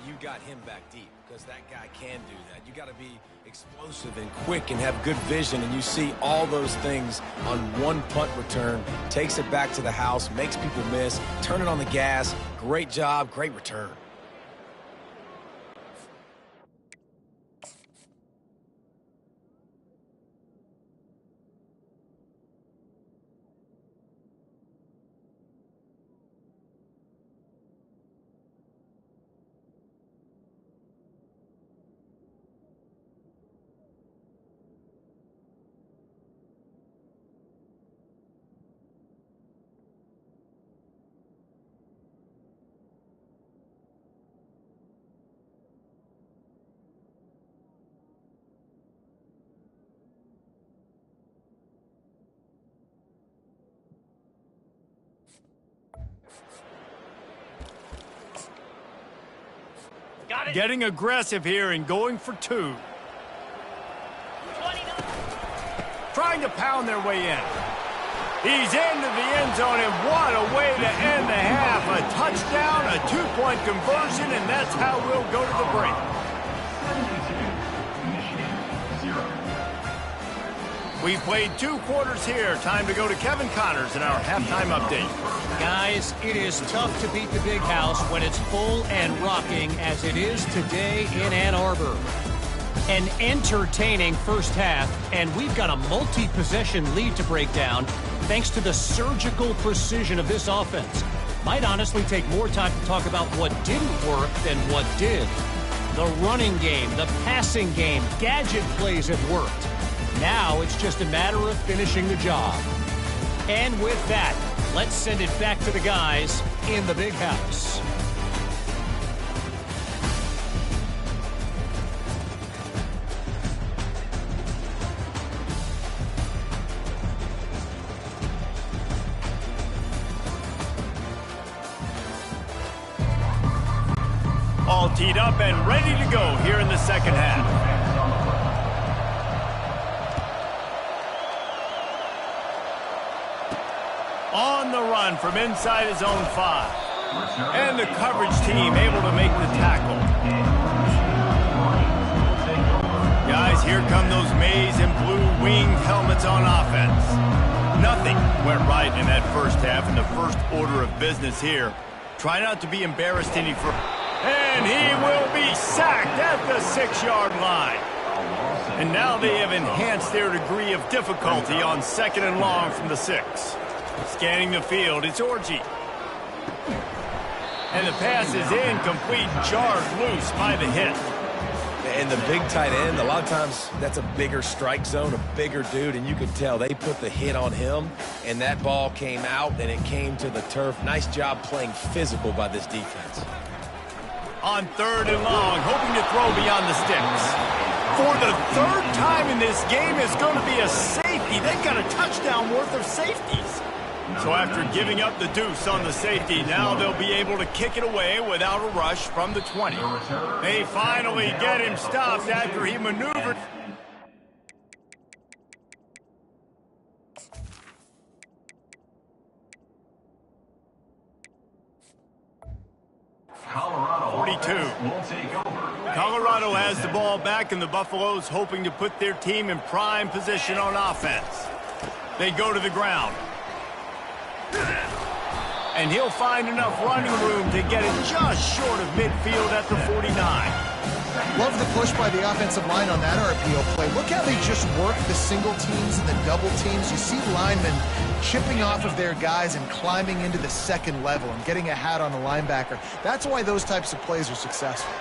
you got him back deep, because that guy can do that. You got to be explosive and quick and have good vision, and you see all those things on one punt return. Takes it back to the house, makes people miss, turn it on the gas. Great job, great return. Getting aggressive here and going for two. Trying to pound their way in. He's into the end zone, and what a way to end the half. A touchdown, a two-point conversion, and that's how we'll go to the break. We played 2 quarters here. Time to go to Kevin Connors in our halftime update. Guys, it is tough to beat the Big House when it's full and rocking as it is today in Ann Arbor. An entertaining first half, and we've got a multi-possession lead to break down thanks to the surgical precision of this offense. Might honestly take more time to talk about what didn't work than what did. The running game, the passing game, gadget plays have worked. Now it's just a matter of finishing the job. And with that, let's send it back to the guys in the Big House. All teed up and ready to go here in the second half. On the run from inside his own 5. And the coverage team able to make the tackle. Guys, here come those maize and blue winged helmets on offense. Nothing went right in that first half in the first order of business here. Try not to be embarrassed any further. And he will be sacked at the 6-yard line. And now they have enhanced their degree of difficulty on 2nd and long from the 6. Scanning the field, it's Orji. And the pass is incomplete, jarred loose by the hit. And the big tight end, a lot of times that's a bigger strike zone, a bigger dude, and you could tell they put the hit on him, and that ball came out, and it came to the turf. Nice job playing physical by this defense. On 3rd and long, hoping to throw beyond the sticks. For the 3rd time in this game, it's going to be a safety. They've got a touchdown worth of safeties. So after giving up the deuce on the safety, now they'll be able to kick it away without a rush from the 20. They finally get him stopped after he maneuvered. Colorado 42. Colorado has the ball back, and the Buffaloes hoping to put their team in prime position on offense. They go to the ground. And he'll find enough running room to get it just short of midfield at the 49. Love the push by the offensive line on that RPO play. Look how they just work the single teams and the double teams. You see linemen chipping off of their guys and climbing into the 2nd level and getting a hat on the linebacker. That's why those types of plays are successful.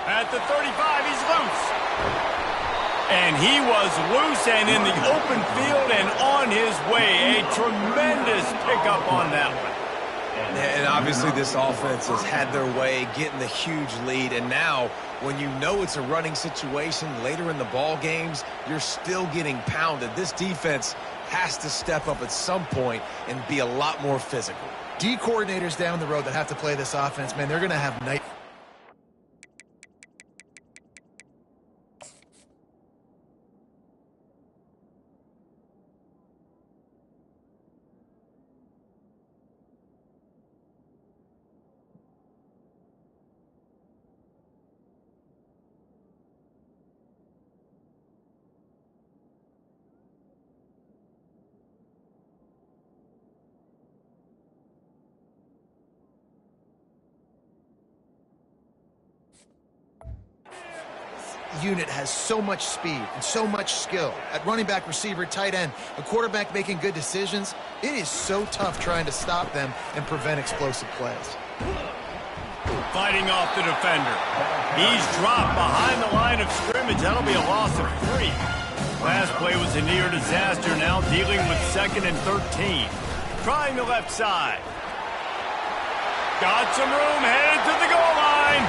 At the 35, he's loose. And he was loose and in the open field and on his way. A tremendous pickup on that one. And obviously this offense has had their way, getting the huge lead. And now, when you know it's a running situation later in the ball games, you're still getting pounded. This defense has to step up at some point and be a lot more physical. D coordinators down the road that have to play this offense, man, they're going to have night. unit has so much speed and so much skill. At running back, receiver, tight end, a quarterback making good decisions, it is so tough trying to stop them and prevent explosive plays. Fighting off the defender. He's dropped behind the line of scrimmage. That'll be a loss of 3. Last play was a near disaster, now dealing with 2nd and 13. Trying the left side. Got some room, headed to the goal line.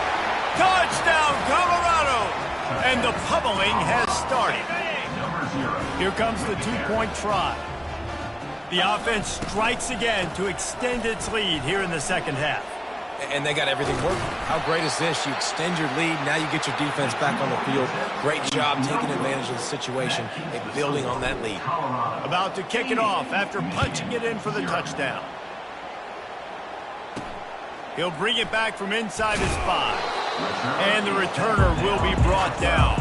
Touchdown, Colorado! And the pummeling has started. Here comes the 2-point try. The offense strikes again to extend its lead here in the second half. And they got everything working. How great is this? You extend your lead, now you get your defense back on the field. Great job taking advantage of the situation and building on that lead. About to kick it off after punching it in for the touchdown. He'll bring it back from inside his 5. And the returner will be brought down.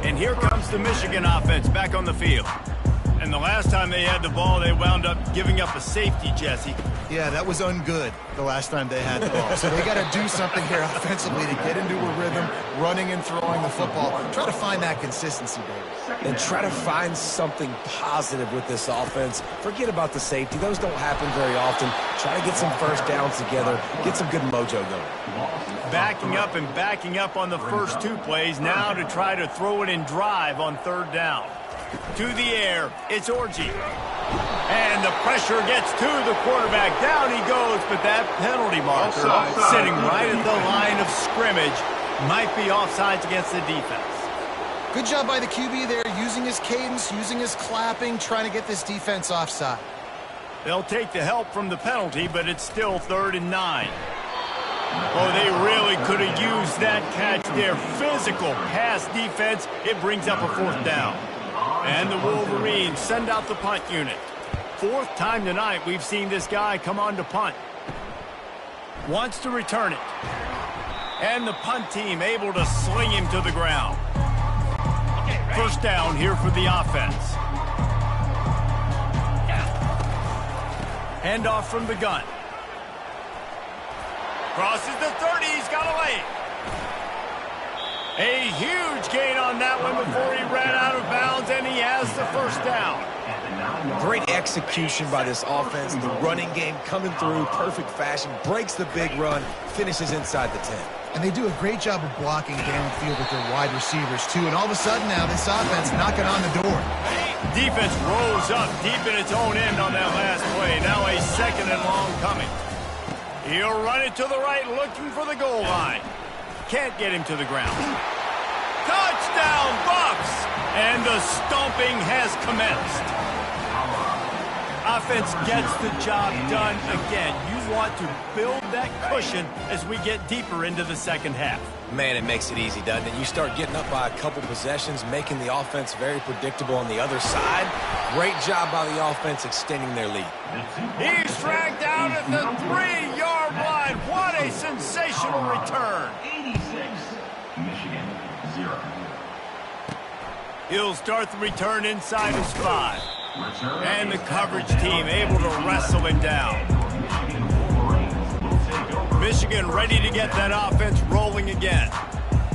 And here comes the Michigan offense back on the field. And the last time they had the ball, they wound up giving up a safety, Jesse. Yeah, that was ungood the last time they had the ball. So they got to do something here offensively to get into a rhythm, running and throwing the football. Try to find that consistency, David. And try to find something positive with this offense. Forget about the safety. Those don't happen very often. Try to get some first downs together. Get some good mojo going. Backing up and backing up on the first 2 plays. Now to try to throw it in drive on 3rd down. To the air, it's Orji. And the pressure gets to the quarterback. Down he goes, but that penalty marker sitting right at the line of scrimmage might be offsides against the defense. Good job by the QB there, using his cadence, using his clapping, trying to get this defense offside. They'll take the help from the penalty, but it's still 3rd and 9. Oh, they really could have used that catch there. Physical pass defense. It brings up a 4th down. And the Wolverines send out the punt unit. 4th time tonight we've seen this guy come on to punt. Wants to return it. And the punt team able to sling him to the ground. First down here for the offense. Handoff from the gun. Crosses the 30, he's got a lane. A huge gain on that one before he ran out of bounds, and he has the first down. Great execution by this offense. The running game coming through, perfect fashion, breaks the big run, finishes inside the 10. And they do a great job of blocking downfield with their wide receivers, too. And all of a sudden now, this offense knocking on the door. Defense rolls up deep in its own end on that last play. Now a 2nd and long coming. He'll run it to the right, looking for the goal line. Can't get him to the ground. Touchdown, Bucks! And the stomping has commenced. Offense gets the job done again. You want to build that cushion as we get deeper into the second half. Man, it makes it easy, doesn't it? You start getting up by a couple possessions, making the offense very predictable on the other side. Great job by the offense extending their lead. He's dragged out at the 3-yard line. What a sensational return. 86, Michigan, 0. He'll start the return inside his 5. And the coverage team able to wrestle him down. Michigan ready to get that offense rolling again.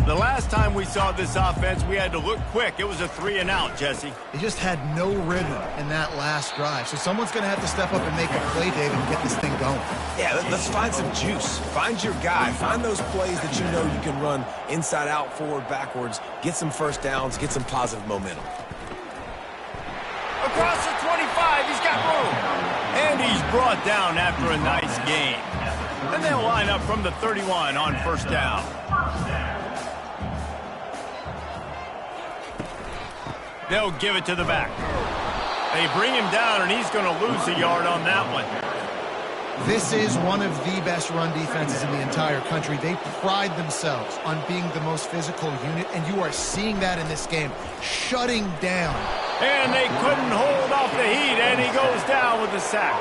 The last time we saw this offense, we had to look quick. It was a 3-and-out, Jesse. They just had no rhythm in that last drive. So someone's going to have to step up and make a play, David, and get this thing going. Yeah, let's find some juice. Find your guy. Find those plays that you know you can run inside out, forward, backwards. Get some first downs. Get some positive momentum. Across the 25, he's got room. And he's brought down after a nice gain. And they'll line up from the 31 on first down. They'll give it to the back. They bring him down, and he's going to lose a yard on that one. This is one of the best run defenses in the entire country. They pride themselves on being the most physical unit, and you are seeing that in this game. Shutting down. And they couldn't hold off the heat, and he goes down with the sack.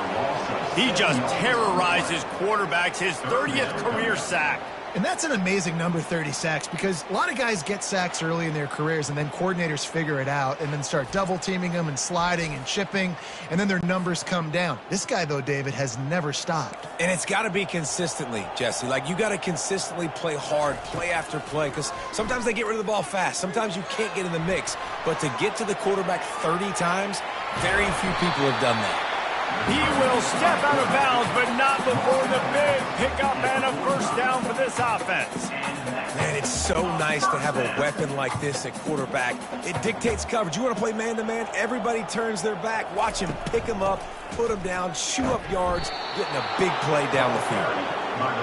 He just terrorizes quarterbacks, his 30th career sack. And that's an amazing number, 30 sacks, because a lot of guys get sacks early in their careers and then coordinators figure it out and then start double teaming them and sliding and chipping, and then their numbers come down. This guy, though, David, has never stopped. And it's got to be consistently, Jesse. Like, you got to consistently play hard, play after play, because sometimes they get rid of the ball fast. Sometimes you can't get in the mix. But to get to the quarterback 30 times, very few people have done that. He will step out of bounds, but not before the big pickup and a first down for this offense. Man, it's so nice to have a weapon like this at quarterback. It dictates coverage. You want to play man-to-man? Everybody turns their back. Watch him pick him up, put him down, chew up yards, getting a big play down the field.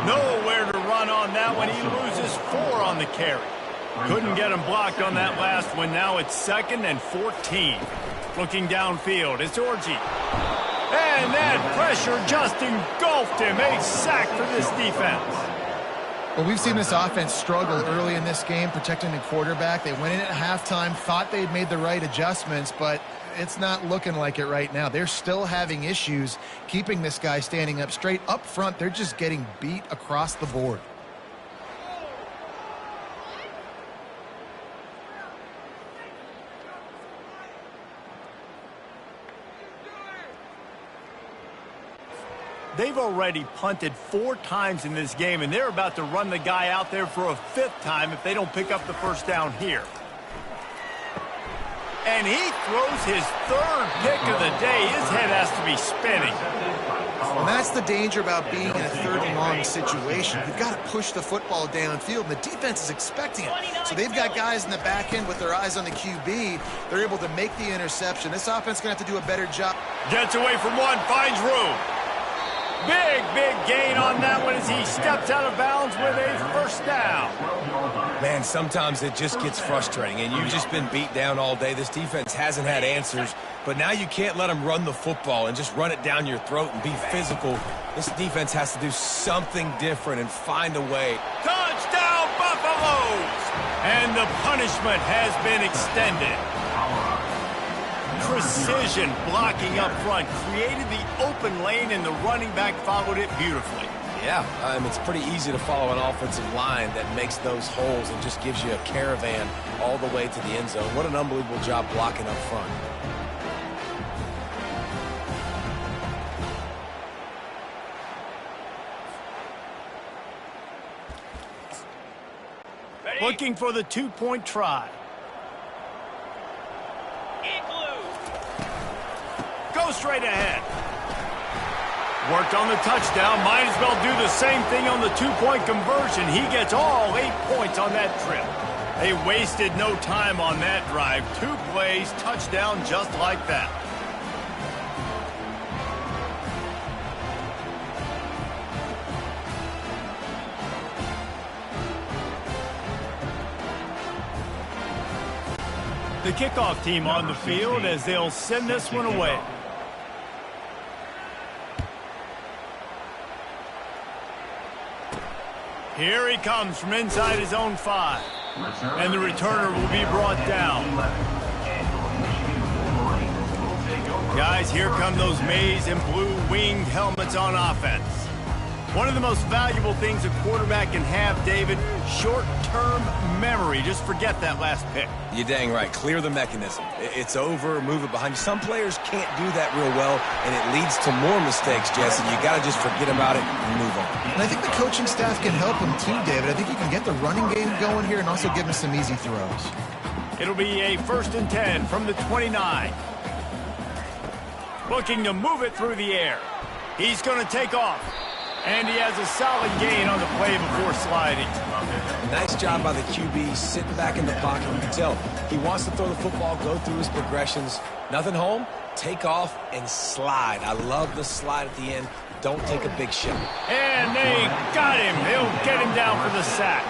Nowhere to run on that one. He loses 4 on the carry. Couldn't get him blocked on that last one. Now it's 2nd and 14. Looking downfield, it's Orji. And that pressure just engulfed him. A sack for this defense. Well, we've seen this offense struggle early in this game protecting the quarterback. They went in at halftime, thought they'd made the right adjustments, but it's not looking like it right now. They're still having issues keeping this guy standing up straight. Up front, they're just getting beat across the board. They've already punted 4 times in this game, and they're about to run the guy out there for a 5th time if they don't pick up the first down here. And he throws his 3rd pick of the day. His head has to be spinning. And that's the danger about being in a 3rd and long situation. You've got to push the football downfield, and the defense is expecting it. So they've got guys in the back end with their eyes on the QB. They're able to make the interception. This offense is going to have to do a better job. Gets away from one, finds room. Big gain on that one as he steps out of bounds with a first down. Man, sometimes it just gets frustrating, and you've just been beat down all day. This defense hasn't had answers, but now you can't let them run the football and just run it down your throat and be physical. This defense has to do something different and find a way. Touchdown, Buffaloes! And the punishment has been extended. Precision blocking up front created the open lane, and the running back followed it beautifully. Yeah, it's pretty easy to follow an offensive line that makes those holes and just gives you a caravan all the way to the end zone. What an unbelievable job blocking up front. Looking for the 2-point try. Go straight ahead. Worked on the touchdown. Might as well do the same thing on the 2-point conversion. He gets all 8 points on that trip. They wasted no time on that drive. 2 plays, touchdown just like that. The kickoff team on the field as they'll send this one away. Here he comes from inside his own 5. And the returner will be brought down. Guys, here come those maize and blue winged helmets on offense. One of the most valuable things a quarterback can have, David, short-term memory. Just forget that last pick. You're dang right. Clear the mechanism. It's over, move it behind you. Some players can't do that real well, and it leads to more mistakes, Jesse. You got to just forget about it and move on. And I think the coaching staff can help him too, David. I think you can get the running game going here and also give him some easy throws. It'll be a 1st and 10 from the 29. Looking to move it through the air. He's going to take off. And he has a solid gain on the play before sliding. Nice job by the QB, sitting back in the pocket. You can tell he wants to throw the football, go through his progressions. Nothing home, take off, and slide. I love the slide at the end. Don't take a big shot. And they got him. He'll get him down for the sack.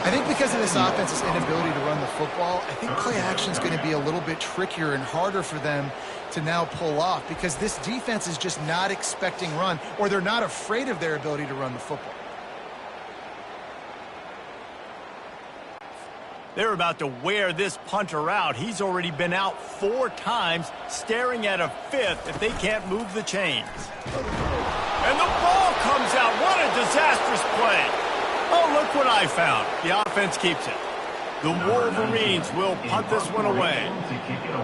I think because of this offense's inability to run the football, I think play action is going to be a little bit trickier and harder for them to now pull off because this defense is just not expecting run, or they're not afraid of their ability to run the football. They're about to wear this punter out. He's already been out 4 times, staring at a 5th if they can't move the chains. And the ball comes out. What a disastrous play. Look what I found. The offense keeps it. The Wolverines will punt this one away.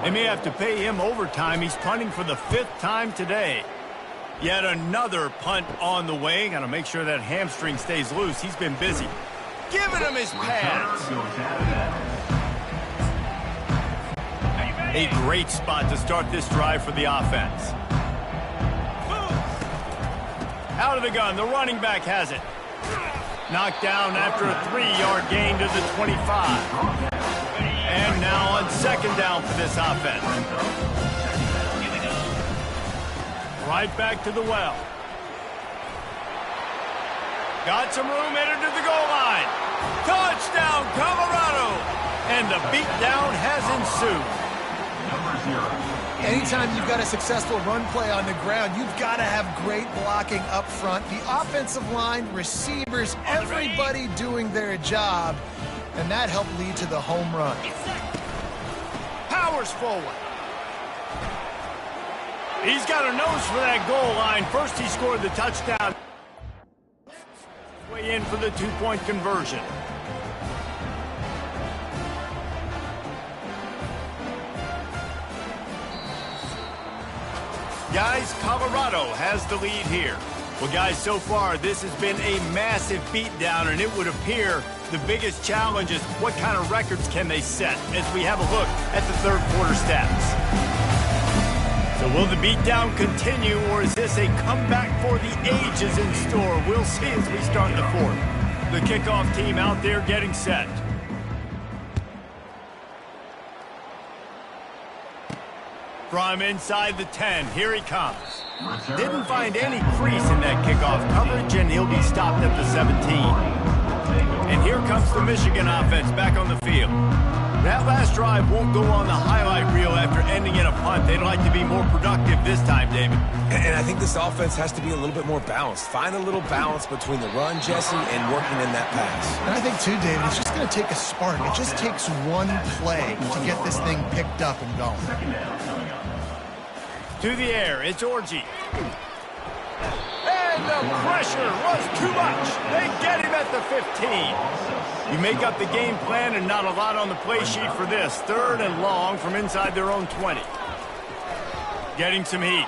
They may have to pay him overtime. He's punting for the 5th time today. Yet another punt on the way. Got to make sure that hamstring stays loose. He's been busy. Giving him his pads. A great spot to start this drive for the offense. Out of the gun, the running back has it. Knocked down after a 3-yard gain to the 25. And now on 2nd down for this offense. Right back to the well. Got some room, headed to the goal line. Touchdown, Colorado! And the beatdown has ensued. Anytime you've got a successful run play on the ground, you've got to have great blocking up front. The offensive line, receivers, everybody doing their job, and that helped lead to the home run. Powers forward. He's got a nose for that goal line. First he scored the touchdown. Way in for the 2-point conversion. Guys, Colorado has the lead here. Well, guys, so far this has been a massive beatdown, and it would appear the biggest challenge is what kind of records can they set as we have a look at the 3rd quarter stats. So will the beatdown continue, or is this a comeback for the ages in store? We'll see as we start the 4th. The kickoff team out there getting set. From inside the 10, here he comes. Didn't find any crease in that kickoff coverage, and he'll be stopped at the 17. And here comes the Michigan offense back on the field. That last drive won't go on the highlight reel after ending in a punt. They'd like to be more productive this time, David. And I think this offense has to be a little bit more balanced. Find a little balance between the run, Jesse, and working in that pass. And I think, too, David, it's just going to take a spark. It just takes one play to get this thing picked up and going. To the air, it's Orji. And the pressure was too much. They get him at the 15. You make up the game plan and not a lot on the play sheet for this. 3rd and long from inside their own 20. Getting some heat.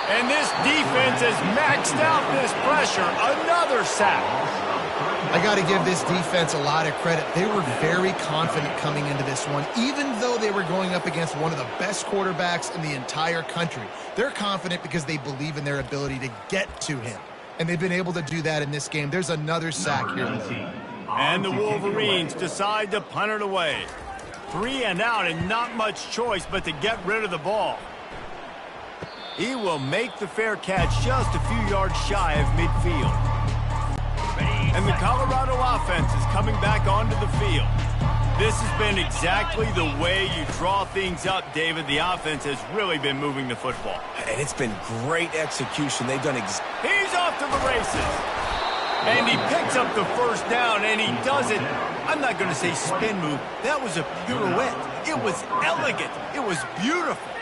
And this defense has maxed out this pressure. Another sack. I got to give this defense a lot of credit. They were very confident coming into this one, even though they were going up against one of the best quarterbacks in the entire country. They're confident because they believe in their ability to get to him, and they've been able to do that in this game. There's another sack here. And the Wolverines decide to punt it away. 3 and out, and not much choice but to get rid of the ball. He will make the fair catch just a few yards shy of midfield. And the Colorado offense is coming back onto the field. This has been exactly the way you draw things up, David. The offense has really been moving the football. And it's been great execution. They've done He's off to the races. And he picks up the 1st down, and he does it. I'm not going to say spin move. That was a pirouette. It was elegant. It was beautiful.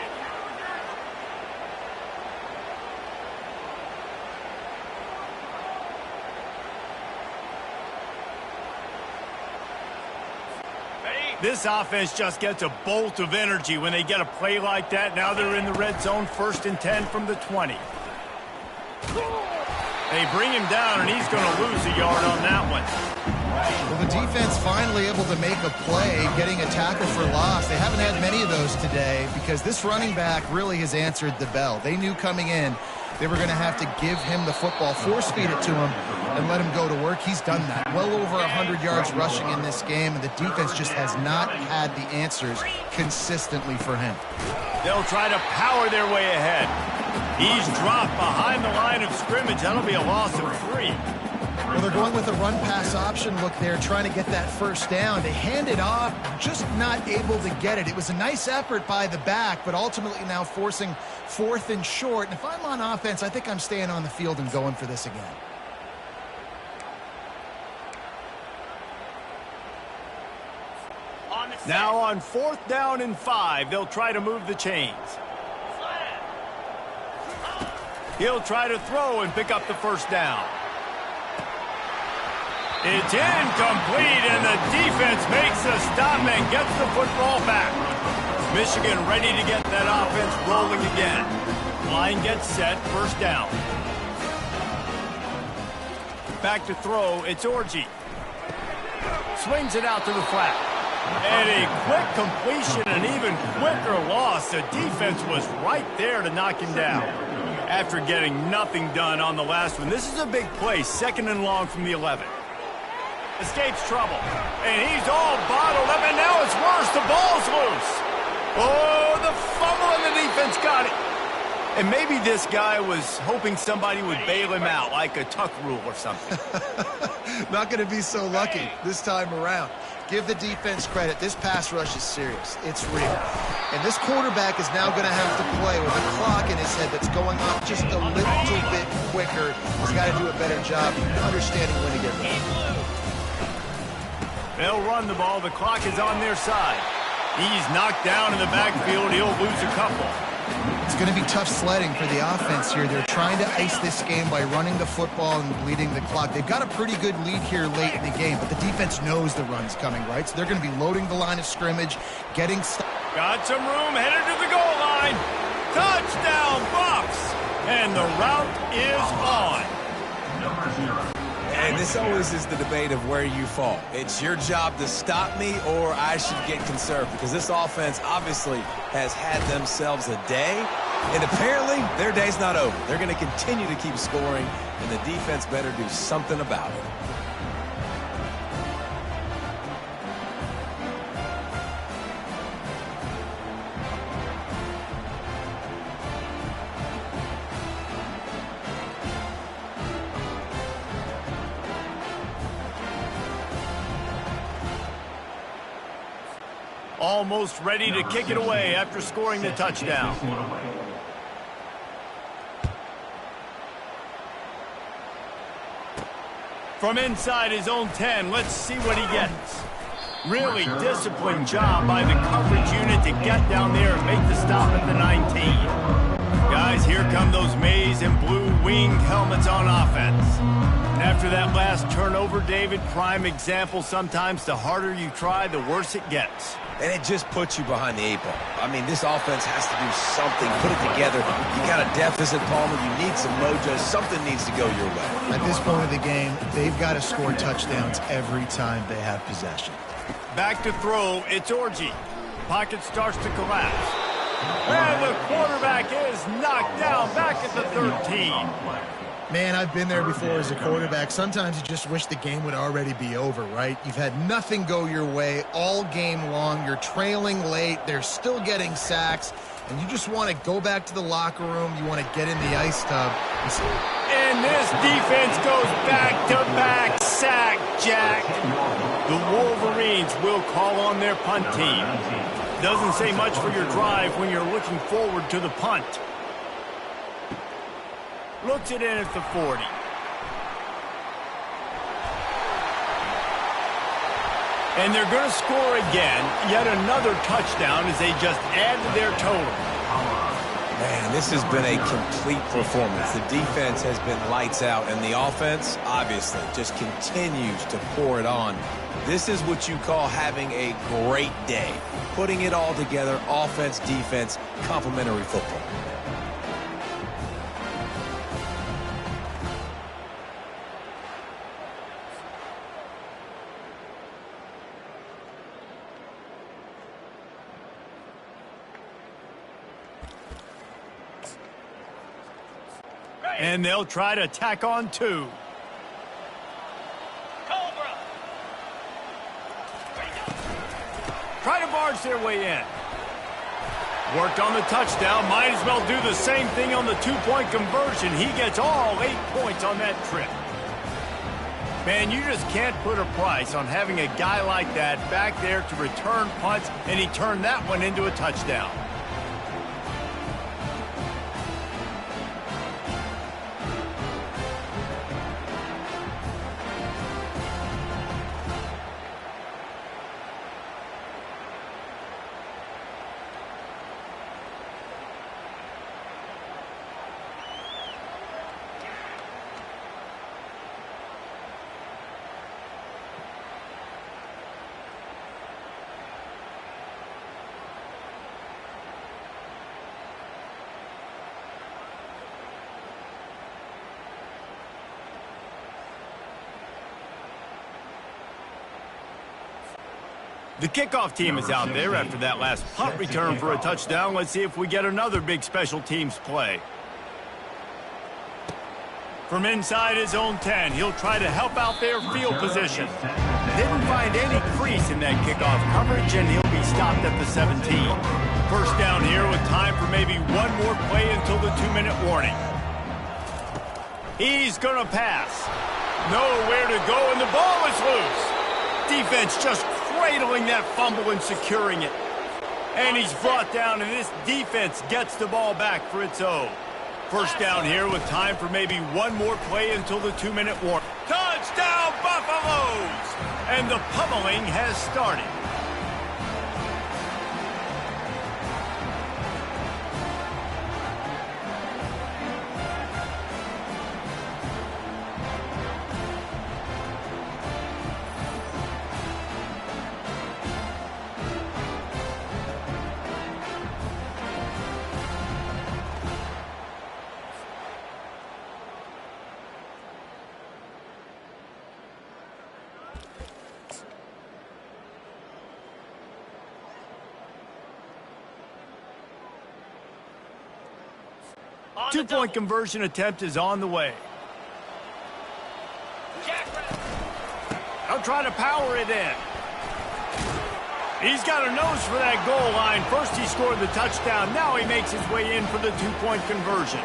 This offense just gets a bolt of energy when they get a play like that. Now they're in the red zone, 1st and 10 from the 20. They bring him down, and he's going to lose a yard on that one. Well, the defense finally able to make a play, getting a tackle for loss. They haven't had many of those today because this running back really has answered the bell. They knew coming in they were going to have to give him the football, force-feed it to him, and let him go to work. He's done that. Well over 100 yards rushing in this game, and the defense just has not had the answers consistently for him. They'll try to power their way ahead. He's dropped behind the line of scrimmage. That'll be a loss of 3. Well, they're going with a run-pass option look there, trying to get that 1st down. They hand it off, just not able to get it. It was a nice effort by the back, but ultimately now forcing 4th and short. And if I'm on offense, I think I'm staying on the field and going for this again. Now on 4th down and 5, they'll try to move the chains. He'll try to throw and pick up the 1st down. It's incomplete, and the defense makes a stop and gets the football back. Michigan ready to get that offense rolling again. Line gets set, first down. Back to throw, it's Orji. Swings it out to the flat. And a quick completion, an even quicker loss. The defense was right there to knock him down. After getting nothing done on the last one, this is a big play, 2nd and long from the 11. Escapes trouble. And he's all bottled up, and now it's worse. The ball's loose. Oh, the fumble, and the defense got it. And maybe this guy was hoping somebody would bail him out, like a tuck rule or something. Not going to be so lucky this time around. Give the defense credit. This pass rush is serious. It's real. And this quarterback is now going to have to play with a clock in his head that's going up just a little bit quicker. He's got to do a better job understanding when to get ready. They'll run the ball. The clock is on their side. He's knocked down in the backfield. He'll lose a couple. It's going to be tough sledding for the offense here. They're trying to ice this game by running the football and bleeding the clock. They've got a pretty good lead here late in the game, but the defense knows the run's coming, right? So they're going to be loading the line of scrimmage, getting... Got some room, headed to the goal line. Touchdown, Bucks! And the route is on. Number 0. And this always is the debate of where you fall. It's your job to stop me or I should get conserved, because this offense obviously has had themselves a day, and apparently their day's not over. They're going to continue to keep scoring, and the defense better do something about it. Almost ready to kick it away after scoring the touchdown. From inside his own 10, let's see what he gets. Really disciplined job by the coverage unit to get down there and make the stop at the 19. Guys, here come those maize and blue winged helmets on offense. And after that last turnover, David, prime example, sometimes the harder you try, the worse it gets. And it just puts you behind the 8 ball. I mean, this offense has to do something, put it together. You got a deficit, Palmer. You need some mojo. Something needs to go your way. At this point of the game, they've got to score touchdowns every time they have possession. Back to throw, it's Orji. Pocket starts to collapse. And the quarterback is knocked down back at the 13. Man, I've been there before as a quarterback. Sometimes you just wish the game would already be over, right? You've had nothing go your way all game long. You're trailing late. They're still getting sacks. And you just want to go back to the locker room. You want to get in the ice tub. And this defense goes back-to-back sack, Jack. The Wolverines will call on their punt team. Doesn't say much for your drive when you're looking forward to the punt. Looks it in at the 40. And they're going to score again. Yet another touchdown as they just add to their total. Man, this has been a complete performance. The defense has been lights out, and the offense, obviously, just continues to pour it on. This is what you call having a great day. Putting it all together, offense, defense, complementary football. And they'll try to tack on 2. Try to barge their way in. Worked on the touchdown. Might as well do the same thing on the 2-point conversion. He gets all 8 points on that trip. Man, you just can't put a price on having a guy like that back there to return punts, and he turned that one into a touchdown. The kickoff team is out there after that last punt return for a touchdown. Let's see if we get another big special teams play. From inside his own 10, he'll try to help out their field position. Didn't find any crease in that kickoff coverage, and he'll be stopped at the 17. First down here with time for maybe one more play until the 2-minute warning. He's going to pass. Nowhere to go, and the ball is loose. Defense just cradling that fumble and securing it. And he's brought down, and this defense gets the ball back for its own. First down here with time for maybe one more play until the 2-minute warning. Touchdown, Buffaloes! And the pummeling has started. Two-point conversion attempt is on the way. I'll try to power it in. He's got a nose for that goal line. First he scored the touchdown. Now he makes his way in for the two-point conversion.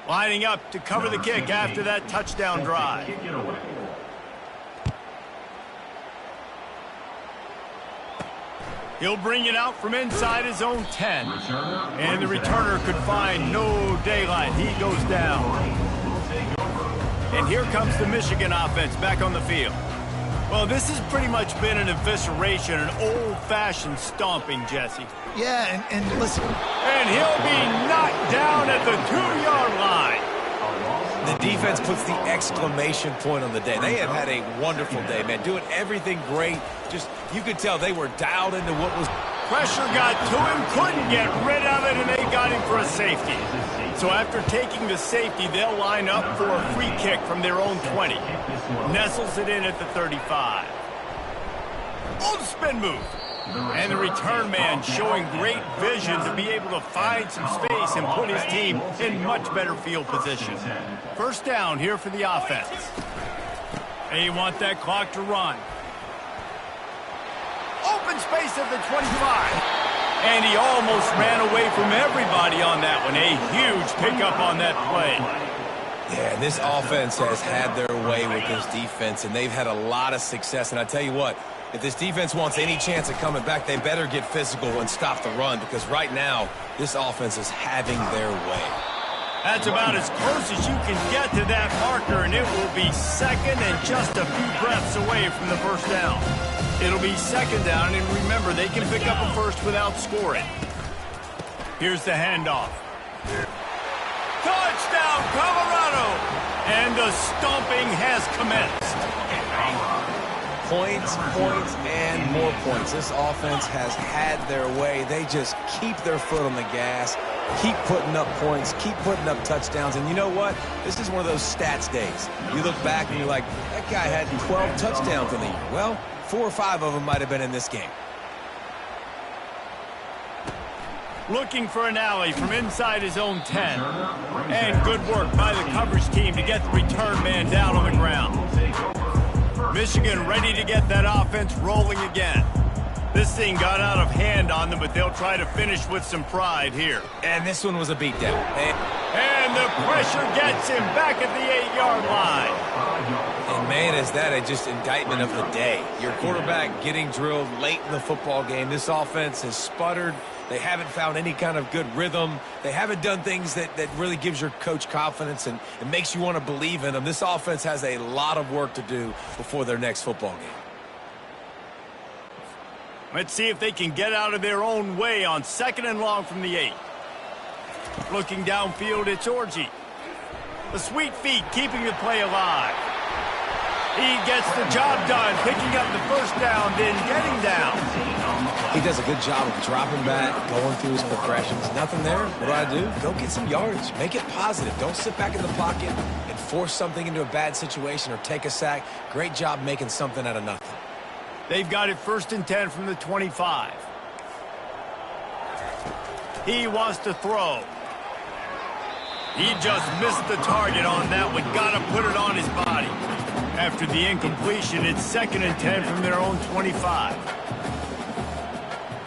Lining up to cover the kick after that touchdown drive. He'll bring it out from inside his own 10. And the returner could find no daylight. He goes down. And here comes the Michigan offense back on the field. Well, this has pretty much been an evisceration, an old-fashioned stomping, Jesse. Yeah, and listen. And he'll be knocked down at the 2-yard line. The defense puts the exclamation point on the day. They have had a wonderful day, man. Doing everything great. Just, you could tell they were dialed into what was... Pressure got to him, couldn't get rid of it, and they got him for a safety. So after taking the safety, they'll line up for a free kick from their own 20. Nestles it in at the 35. Old spin move. And the return man showing great vision to be able to find some space and put his team in much better field position. First down here for the offense. And you want that clock to run. Open space at the 25. And he almost ran away from everybody on that one. A huge pickup on that play. Yeah, this offense has had their way with this defense, and they've had a lot of success. And I tell you what, if this defense wants any chance of coming back, they better get physical and stop the run, because right now, this offense is having their way. That's about as close as you can get to that marker, and it will be second and just a few breaths away from the first down. It'll be second down, and remember, they can pick up a first without scoring. Here's the handoff. Touchdown, Colorado! And the stomping has commenced. Points, points, and more points. This offense has had their way. They just keep their foot on the gas, keep putting up points, keep putting up touchdowns. And you know what? This is one of those stats days. You look back and you're like, that guy had 12 touchdowns in the year. Well, 4 or 5 of them might have been in this game. Looking for an alley from inside his own 10. And good work by the coverage team to get the return man down on the ground. Michigan ready to get that offense rolling again. This thing got out of hand on them, but they'll try to finish with some pride here. And this one was a beatdown. And the pressure gets him back at the 8-yard line. And man, is that a just indictment of the day. Your quarterback getting drilled late in the football game. This offense has sputtered. They haven't found any kind of good rhythm. They haven't done things that really gives your coach confidence and it makes you want to believe in them. This offense has a lot of work to do before their next football game. Let's see if they can get out of their own way on 2nd and long from the 8. Looking downfield, it's Orji. The sweet feet keeping the play alive. He gets the job done, picking up the first down, then getting down. He does a good job of dropping back, going through his progressions. Nothing there. What do? Go get some yardage. Make it positive. Don't sit back in the pocket and force something into a bad situation or take a sack. Great job making something out of nothing. They've got it 1st and 10 from the 25. He wants to throw. He just missed the target on that one. Got to put it on his body. After the incompletion, it's 2nd and 10 from their own 25.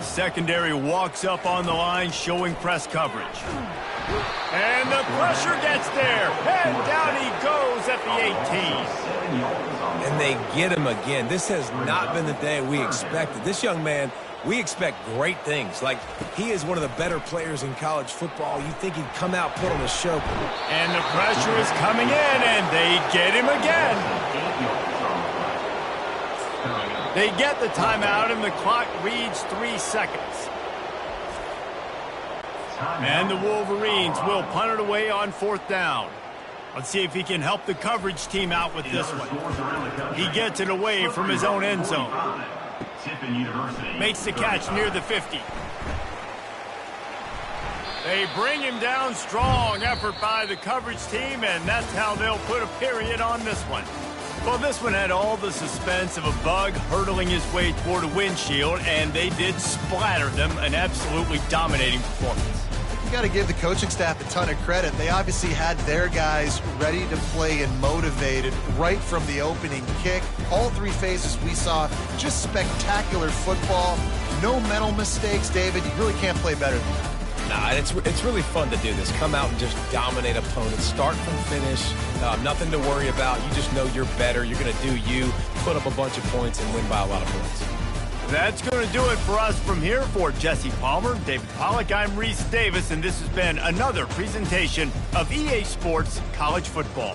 Secondary walks up on the line, showing press coverage. And the pressure gets there. And down he goes at the 18. And they get him again. This has not been the day we expected. This young man, we expect great things. Like, he is one of the better players in college football. You think he'd come out, put on a show. And the pressure is coming in, and they get him again. They get the timeout, and the clock reads 3 seconds. And the Wolverines will punt it away on 4th down. Let's see if he can help the coverage team out with this one. He gets it away from his own end zone. Makes the catch near the 50. They bring him down. Strong effort by the coverage team, and that's how they'll put a period on this one. Well, this one had all the suspense of a bug hurtling his way toward a windshield, and they did splatter them. An absolutely dominating performance. You got to give the coaching staff a ton of credit. They obviously had their guys ready to play and motivated right from the opening kick. All 3 phases we saw, just spectacular football. No mental mistakes, David. You really can't play better than that. Nah, it's really fun to do this. Come out and just dominate opponents. Start from finish. Nothing to worry about. You just know you're better. You're going to do you, put up a bunch of points, and win by a lot of points. That's going to do it for us from here. For Jesse Palmer, David Pollack, I'm Reese Davis, and this has been another presentation of EA Sports College Football.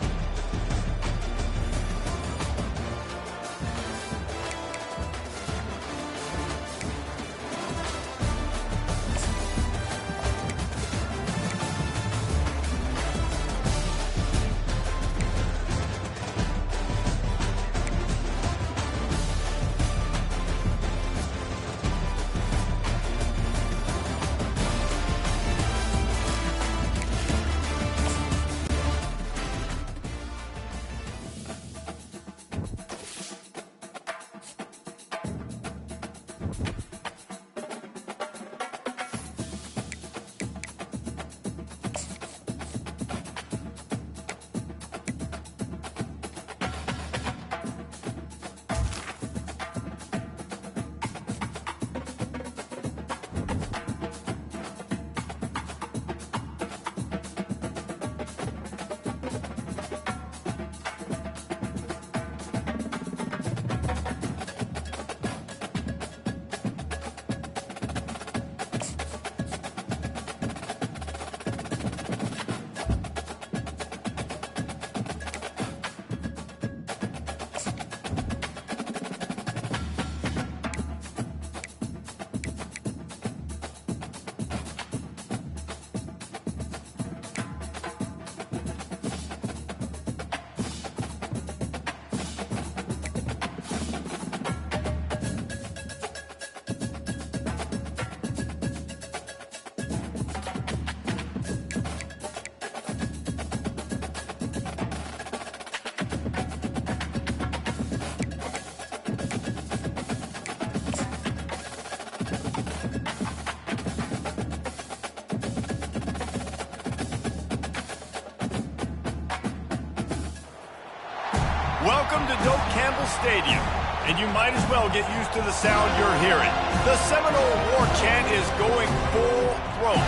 Welcome to Doak Campbell Stadium. and you might as well get used to the sound you're hearing. The Seminole War Chant is going full throat.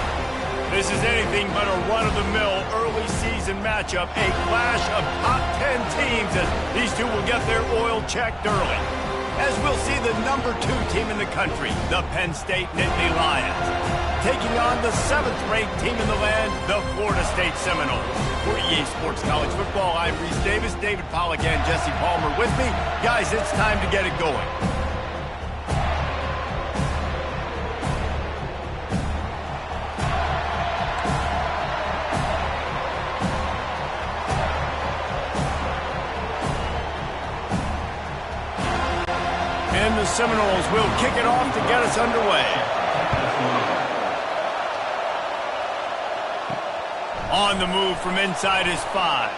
This is anything but a run-of-the-mill early season matchup, a clash of top 10 teams as these two will get their oil checked early. As we'll see the number 2 team in the country, the Penn State Nittany Lions, taking on the 7th-ranked team in the land, the Florida State Seminoles. For EA Sports College Football, I'm Reese Davis, David Pollack, and Jesse Palmer with me. Guys, it's time to get it going. And the Seminoles will kick it off to get us underway. On the move from inside his 5.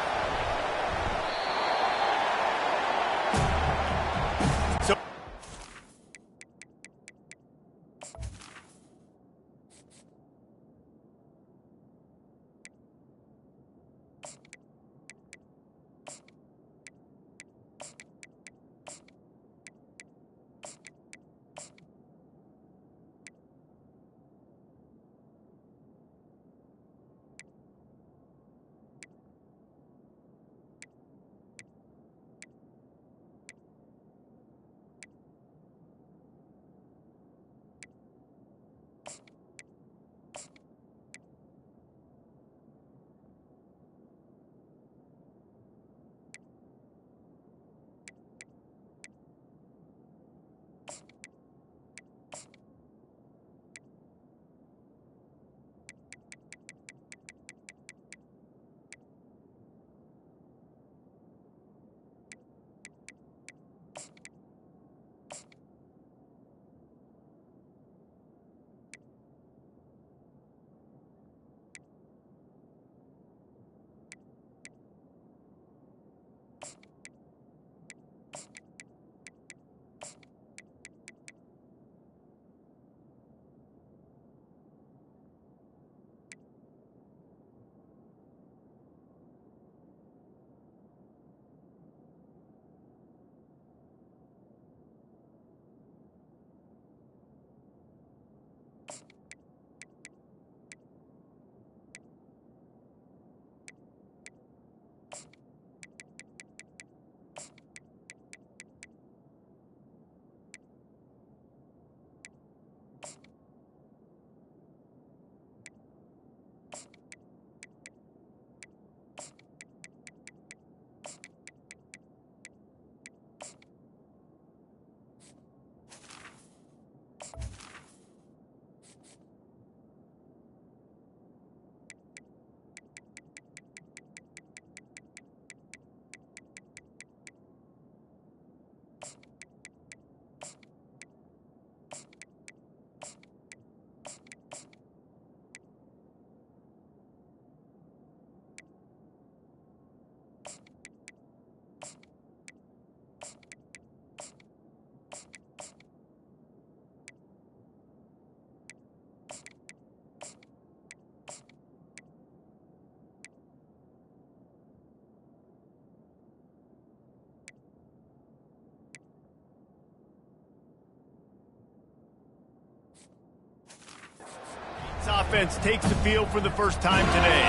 So offense takes the field for the first time today.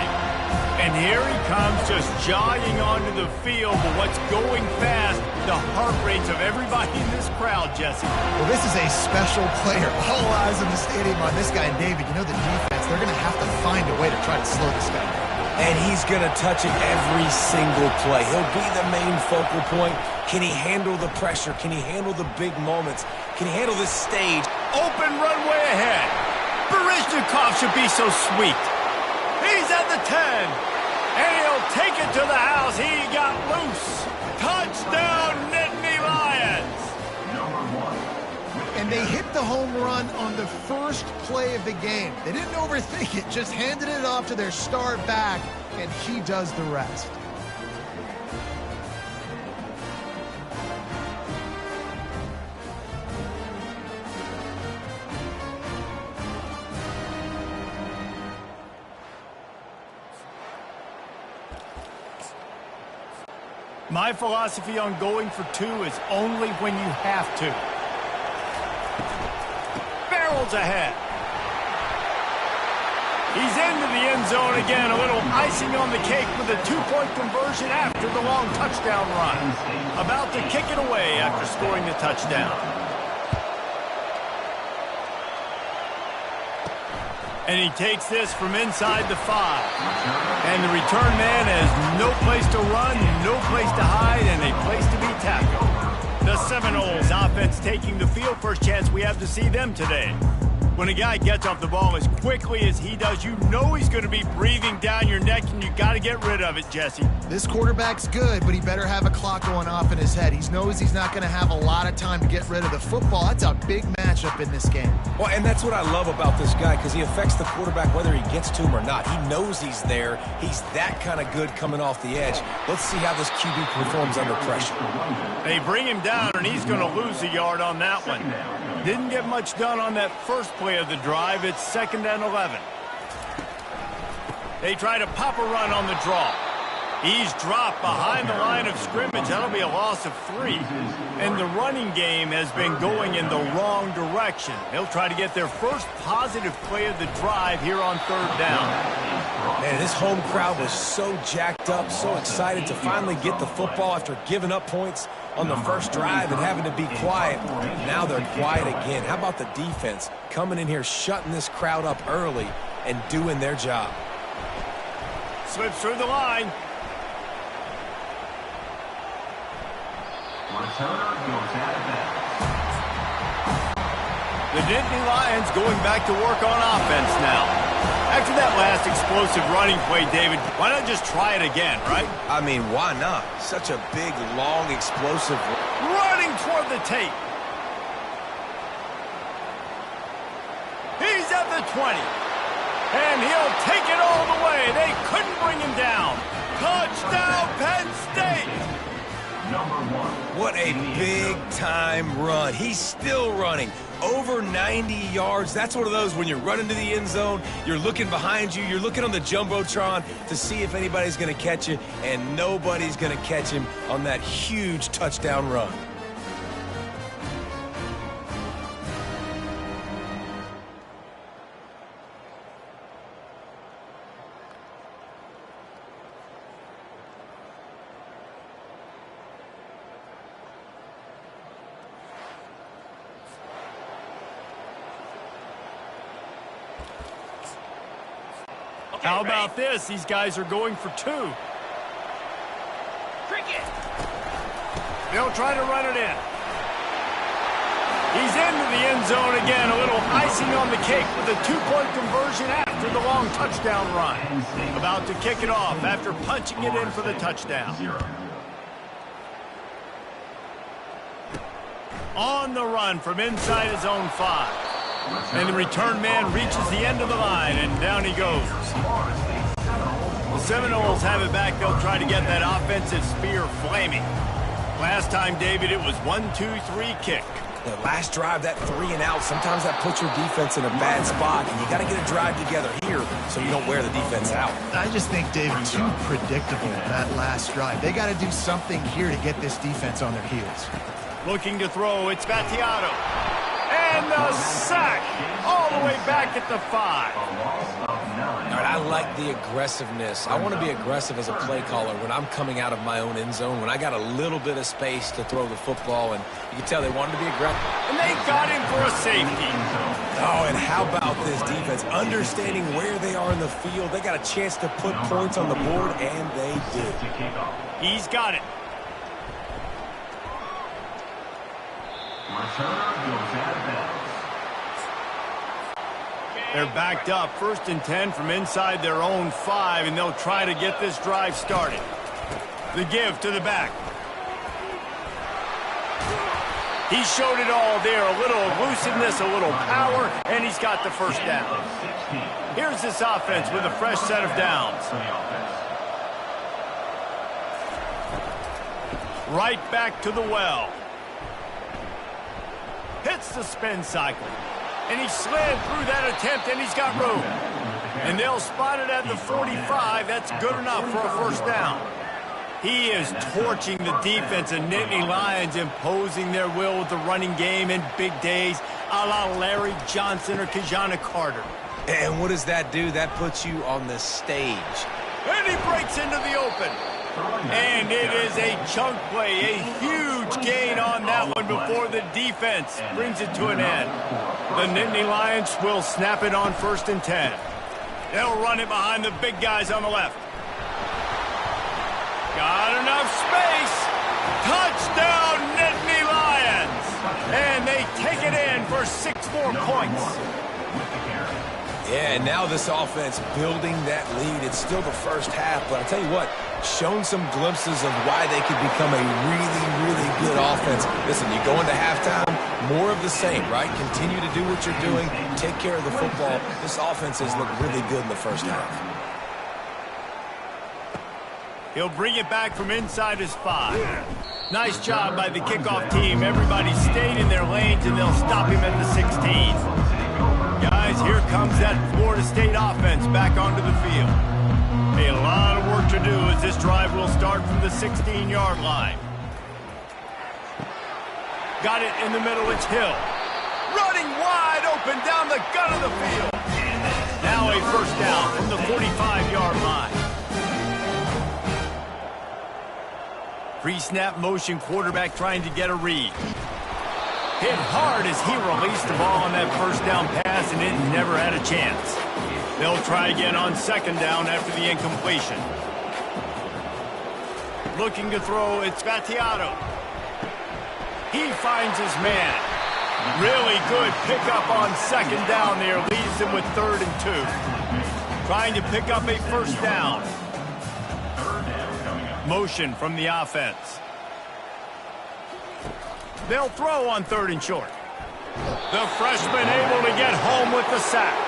And here he comes just jogging onto the field. But what's going fast, the heart rates of everybody in this crowd, Jesse. Well, this is a special player. All eyes in the stadium on this guy. And David, you know the defense, they're going to have to find a way to try to slow this guy down. And he's going to touch it every single play. He'll be the main focal point. Can he handle the pressure? Can he handle the big moments? Can he handle this stage? Open runway ahead. Baryshnikov should be so sweet. He's at the 10. And he'll take it to the house. He got loose. Touchdown, Nittany Lions. And they hit the home run on the first play of the game. They didn't overthink it, just handed it off to their star back, and he does the rest. My philosophy on going for 2 is only when you have to. Barrels ahead. He's into the end zone again. A little icing on the cake with a 2-point conversion after the long touchdown run. About to kick it away after scoring the touchdown. And he takes this from inside the 5. And the return man has no place to run, no place to hide, and a place to be tackled. The Seminoles offense taking the field. First chance we have to see them today. When a guy gets off the ball as quickly as he does, you know he's going to be breathing down your neck, and you got to get rid of it, Jesse. This quarterback's good, but he better have a clock going off in his head. He knows he's not going to have a lot of time to get rid of the football. That's a big matchup in this game. Well, and that's what I love about this guy, because he affects the quarterback whether he gets to him or not. He knows he's there. He's that kind of good coming off the edge. Let's see how this QB performs under pressure. They bring him down, and he's going to lose a yard on that one. Didn't get much done on that first play of the drive. It's 2nd and 11. They try to pop a run on the draw. He's dropped behind the line of scrimmage. That'll be a loss of 3. And the running game has been going in the wrong direction. They'll try to get their first positive play of the drive here on 3rd down. Man, this home crowd was so jacked up, so excited to finally get the football after giving up points on the first drive and having to be quiet. Now they're quiet again. How about the defense coming in here, shutting this crowd up early and doing their job? Slips through the line. Returner goes out of bounds. The Nittany Lions going back to work on offense now. After that last explosive running play, David, why not just try it again, right? I mean, why not? Such a big, long, explosive... Running toward the tape. He's at the 20. And he'll take it all the way. They couldn't bring him down. Touchdown, Penn State! What a big-time run. He's still running. Over 90 yards. That's one of those when you're running to the end zone, you're looking behind you, you're looking on the Jumbotron to see if anybody's going to catch you, and nobody's going to catch him on that huge touchdown run. How about this? These guys are going for 2. Cricket. They'll try to run it in. He's into the end zone again. A little icing on the cake with a 2-point conversion after the long touchdown run. About to kick it off after punching it in for the touchdown. On the run from inside his own 5. And the return man reaches the end of the line, and down he goes. The Seminoles have it back. They'll try to get that offensive spear flaming. Last time, David, it was 1-2-3 kick. The last drive, that 3 and out, sometimes that puts your defense in a bad spot, and you got to get a drive together here so you don't wear the defense out. I just think, David, too predictable, that last drive. They got to do something here to get this defense on their heels. Looking to throw, it's Battiato. And the sack all the way back at the 5. All right, I like the aggressiveness. I want to be aggressive as a play caller when I'm coming out of my own end zone, when I got a little bit of space to throw the football, and you can tell they wanted to be aggressive. And they got him for a safety. Oh, and how about this defense? Understanding where they are in the field. They got a chance to put points on the board, and they did. He's got it. Returner goes out of bounds. They're backed up, 1st and 10 from inside their own 5, and they'll try to get this drive started. The give to the back. He showed it all there, a little elusiveness, a little power, and he's got the first down. Here's this offense with a fresh set of downs. Right back to the well. Hits the spin cycle. And he slid through that attempt, and he's got room. And they'll spot it at the 45. That's good enough for a first down. He is torching the defense of Nittany Lions, imposing their will with the running game in big days, a la Larry Johnson or Kajana Carter. And what does that do? That puts you on the stage. And he breaks into the open. And it is a chunk play, a huge gain on that one before the defense brings it to an end. The Nittany Lions will snap it on 1st and 10. They'll run it behind the big guys on the left. Got enough space. Touchdown, Nittany Lions. And they take it in for 6 more points. Yeah, and now this offense building that lead. It's still the first half, but I'll tell you what, shown some glimpses of why they could become a really, really good offense. Listen, you go into halftime, more of the same, right? Continue to do what you're doing, take care of the football. This offense has looked really good in the first half. He'll bring it back from inside his 5. Nice job by the kickoff team. Everybody stayed in their lanes, and they'll stop him at the 16. Guys, here comes that Florida State offense back onto the field. A lot of work to do as this drive will start from the 16-yard line. Got it in the middle, it's Hill. Running wide open down the gut of the field. Now a first down from the 45-yard line. Pre-snap motion quarterback trying to get a read. Hit hard as he released the ball on that first down pass, and it never had a chance. They'll try again on 2nd down after the incompletion. Looking to throw, it's Vattiato. He finds his man. Really good pickup on 2nd down there. Leaves him with 3rd and 2. Trying to pick up a first down. Motion from the offense. They'll throw on 3rd and short. The freshman able to get home with the sack.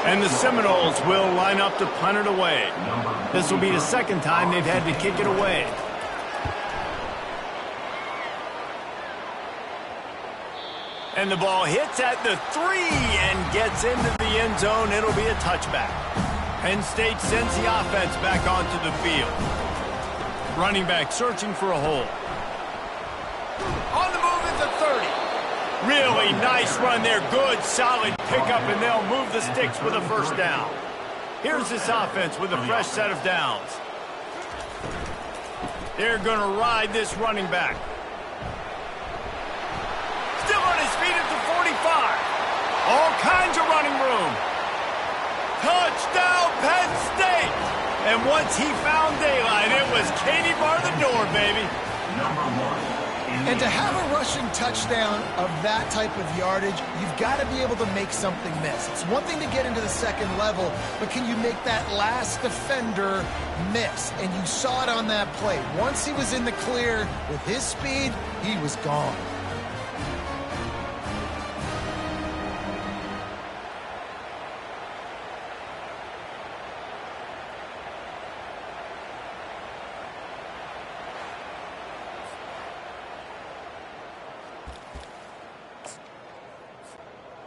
And the Seminoles will line up to punt it away. This will be the 2nd time they've had to kick it away. And the ball hits at the 3 and gets into the end zone. It'll be a touchback. Penn State sends the offense back onto the field. Running back searching for a hole. On the move at the 30. Really nice run there. Good, solid pickup, and they'll move the sticks with a first down. Here's this offense with a fresh set of downs. They're going to ride this running back. Still on his feet at the 45. All kinds of running room. Touchdown, Penn State. And once he found daylight, it was Katie bar the door, baby. And to have a rushing touchdown of that type of yardage, you've got to be able to make something miss. It's one thing to get into the 2nd level, but can you make that last defender miss? And you saw it on that play. Once he was in the clear with his speed, he was gone.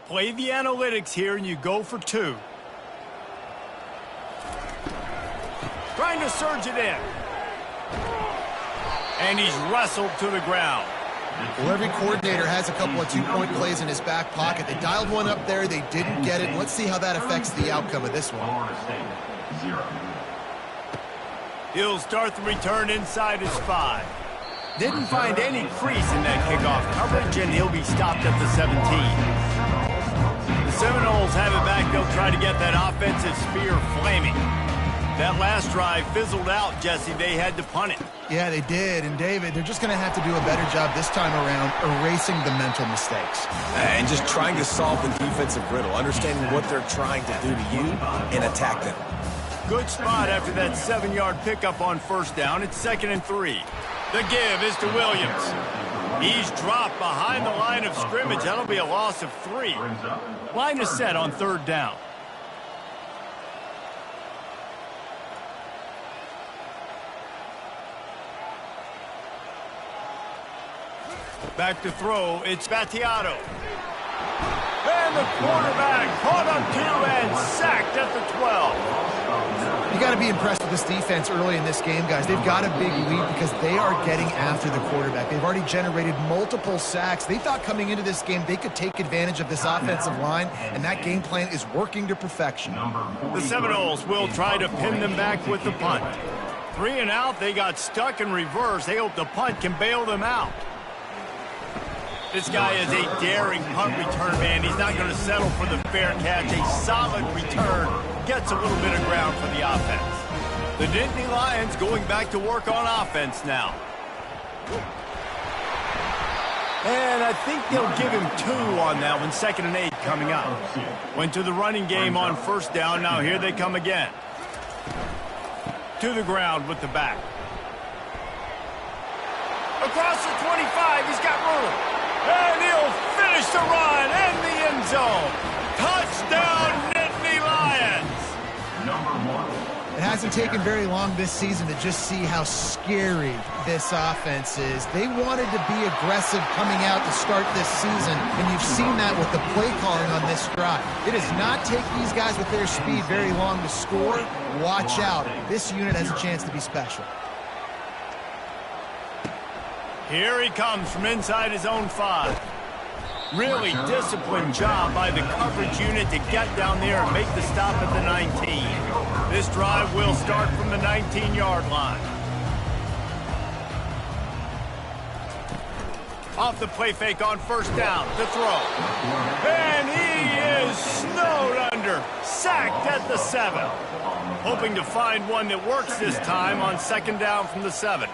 Play the analytics here, and you go for 2. Trying to surge it in. And he's wrestled to the ground. Well, every coordinator has a couple of 2-point plays in his back pocket. They dialed one up there. They didn't get it. Let's see how that affects the outcome of this one. He'll start the return inside his 5. Didn't find any crease in that kickoff coverage, and he'll be stopped at the 17. Seminoles have it back. They'll try to get that offensive spear flaming. That last drive fizzled out, Jesse. They had to punt it. Yeah, they did. And, David, they're just going to have to do a better job this time around erasing the mental mistakes. And just trying to solve the defensive riddle, understanding what they're trying to do to you and attack them. Good spot after that 7-yard pickup on first down. It's 2nd and 3. The give is to Williams. He's dropped behind the line of scrimmage. That'll be a loss of 3. Line is set on 3rd down. Back to throw, it's Vattiato. And the quarterback caught up to and sacked at the 12. You got to be impressed with this defense early in this game, guys. They've got a big lead because they are getting after the quarterback. They've already generated multiple sacks. They thought coming into this game they could take advantage of this offensive line, and that game plan is working to perfection. The Seminoles will try to pin them back with the punt. 3 and out, they got stuck in reverse. They hope the punt can bail them out. This guy is a daring punt return man. He's not going to settle for the fair catch. A solid return gets a little bit of ground for the offense. The Nittany Lions going back to work on offense now. And I think they'll give him 2 on that one. 2nd and 8 coming up. Went to the running game on first down. Now here they come again. To the ground with the back. Across the 25, he's got room. And he'll finish the run in the end zone. Touchdown, Nittany Lions. It hasn't taken very long this season to just see how scary this offense is. They wanted to be aggressive coming out to start this season, and you've seen that with the play calling on this drive. It does not take these guys with their speed very long to score. Watch out. This unit has a chance to be special. Here he comes from inside his own 5. Really disciplined job by the coverage unit to get down there and make the stop at the 19. This drive will start from the 19-yard line. Off the play fake on first down to throw. And he is snowed under. Sacked at the 7. Hoping to find one that works this time on 2nd down from the 7.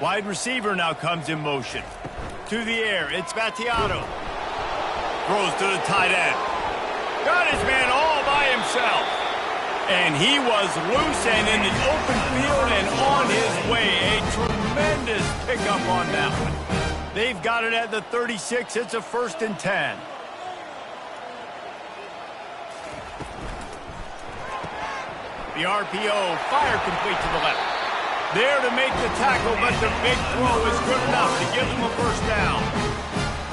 Wide receiver now comes in motion. To the air, it's Battiato. Throws to the tight end. Got his man all by himself. And he was loose and in the open field and on his way. A tremendous pickup on that one. They've got it at the 36. It's a 1st and 10. The RPO, fire complete to the left. There to make the tackle, but the big throw is good enough to give them a 1st down.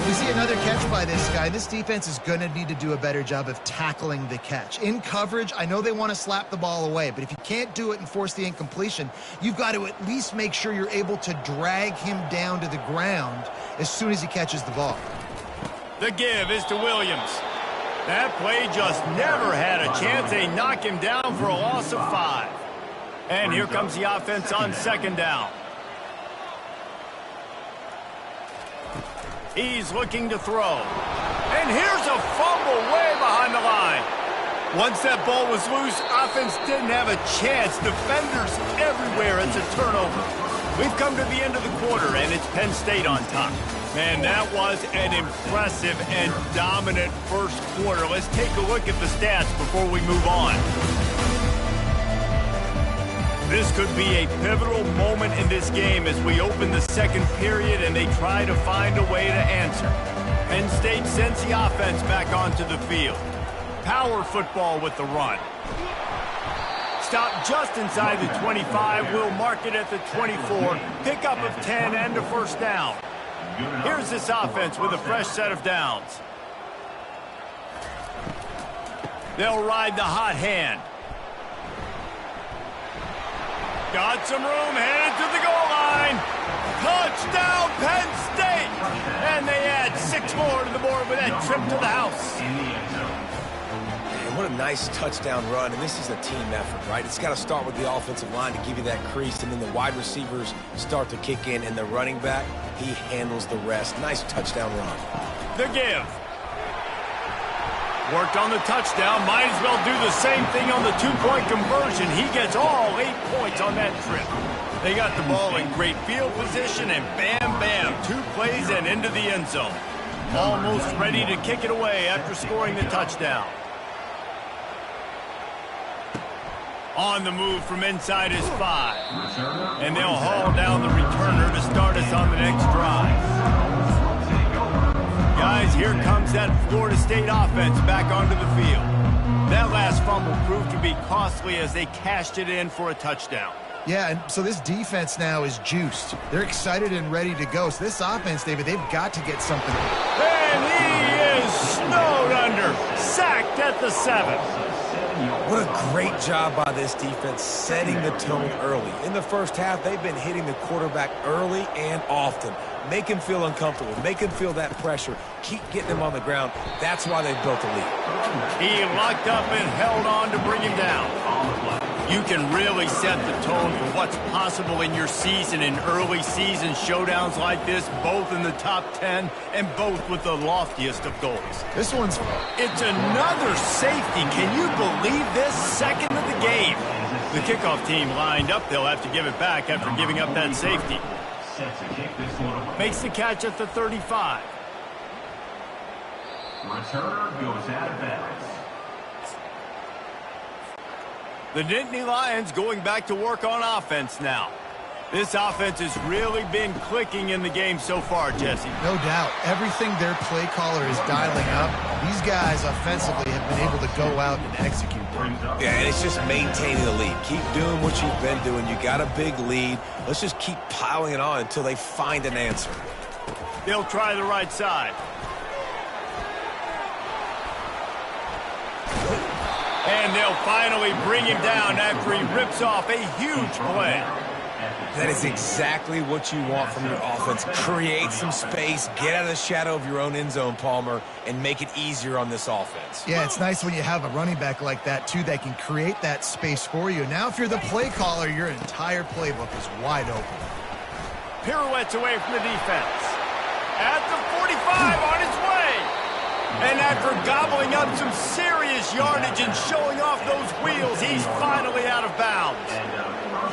We see another catch by this guy. This defense is going to need to do a better job of tackling the catch. In coverage, I know they want to slap the ball away, but if you can't do it and force the incompletion, you've got to at least make sure you're able to drag him down to the ground as soon as he catches the ball. The give is to Williams. That play just never had a chance. They knock him down for a loss of 5. And here comes the offense on 2nd down. He's looking to throw. And here's a fumble way behind the line. Once that ball was loose, offense didn't have a chance. Defenders everywhere. It's a turnover. We've come to the end of the quarter, and it's Penn State on top. Man, that was an impressive and dominant first quarter. Let's take a look at the stats before we move on. This could be a pivotal moment in this game as we open the 2nd period and they try to find a way to answer. Penn State sends the offense back onto the field. Power football with the run. Stop just inside the 25. We'll mark it at the 24. Pickup of 10 and a 1st down. Here's this offense with a fresh set of downs. They'll ride the hot hand. Got some room, headed to the goal line. Touchdown, Penn State! And they add 6 more to the board with that trip to the house. Man, what a nice touchdown run, and this is a team effort, right? It's got to start with the offensive line to give you that crease, and then the wide receivers start to kick in, and the running back, he handles the rest. Nice touchdown run. The give. Worked on the touchdown. Might as well do the same thing on the 2-point conversion. He gets all 8 points on that trip. They got the ball in great field position, and bam, bam, 2 plays and into the end zone. Almost ready to kick it away after scoring the touchdown. On the move from inside his 5. And they'll haul down the returner to start us on the next drive. Guys, here comes that Florida State offense back onto the field. That last fumble proved to be costly as they cashed it in for a touchdown. Yeah, and so this defense now is juiced. They're excited and ready to go. So this offense, David, they've got to get something. And he is snowed under. Sacked at the 7. What a great job by this defense setting the tone early. In the first half, they've been hitting the quarterback early and often. Make him feel uncomfortable. Make him feel that pressure. Keep getting him on the ground. That's why they've built a lead. He locked up and held on to bring him down. You can really set the tone for what's possible in your season in early season showdowns like this, both in the top 10 and both with the loftiest of goals. This one's... It's another safety. Can you believe this? Second of the game. The kickoff team lined up. They'll have to give it back after giving up that safety. Makes the catch at the 35. Returner goes out of bounds. The Nittany Lions going back to work on offense now. This offense has really been clicking in the game so far, Jesse. No doubt. Everything their play caller is dialing up, these guys offensively have been able to go out and execute. Yeah, and it's just maintaining the lead. Keep doing what you've been doing. You got a big lead. Let's just keep piling it on until they find an answer. They'll try the right side. And they'll finally bring him down after he rips off a huge play. That is exactly what you want from your offense. Create some space, get out of the shadow of your own end zone, Palmer, and make it easier on this offense. Yeah, it's nice when you have a running back like that, too, that can create that space for you. Now, if you're the play caller, your entire playbook is wide open. Pirouettes away from the defense. At the 45, on his way. And after gobbling up some serious yardage and showing off those wheels, he's finally out of bounds.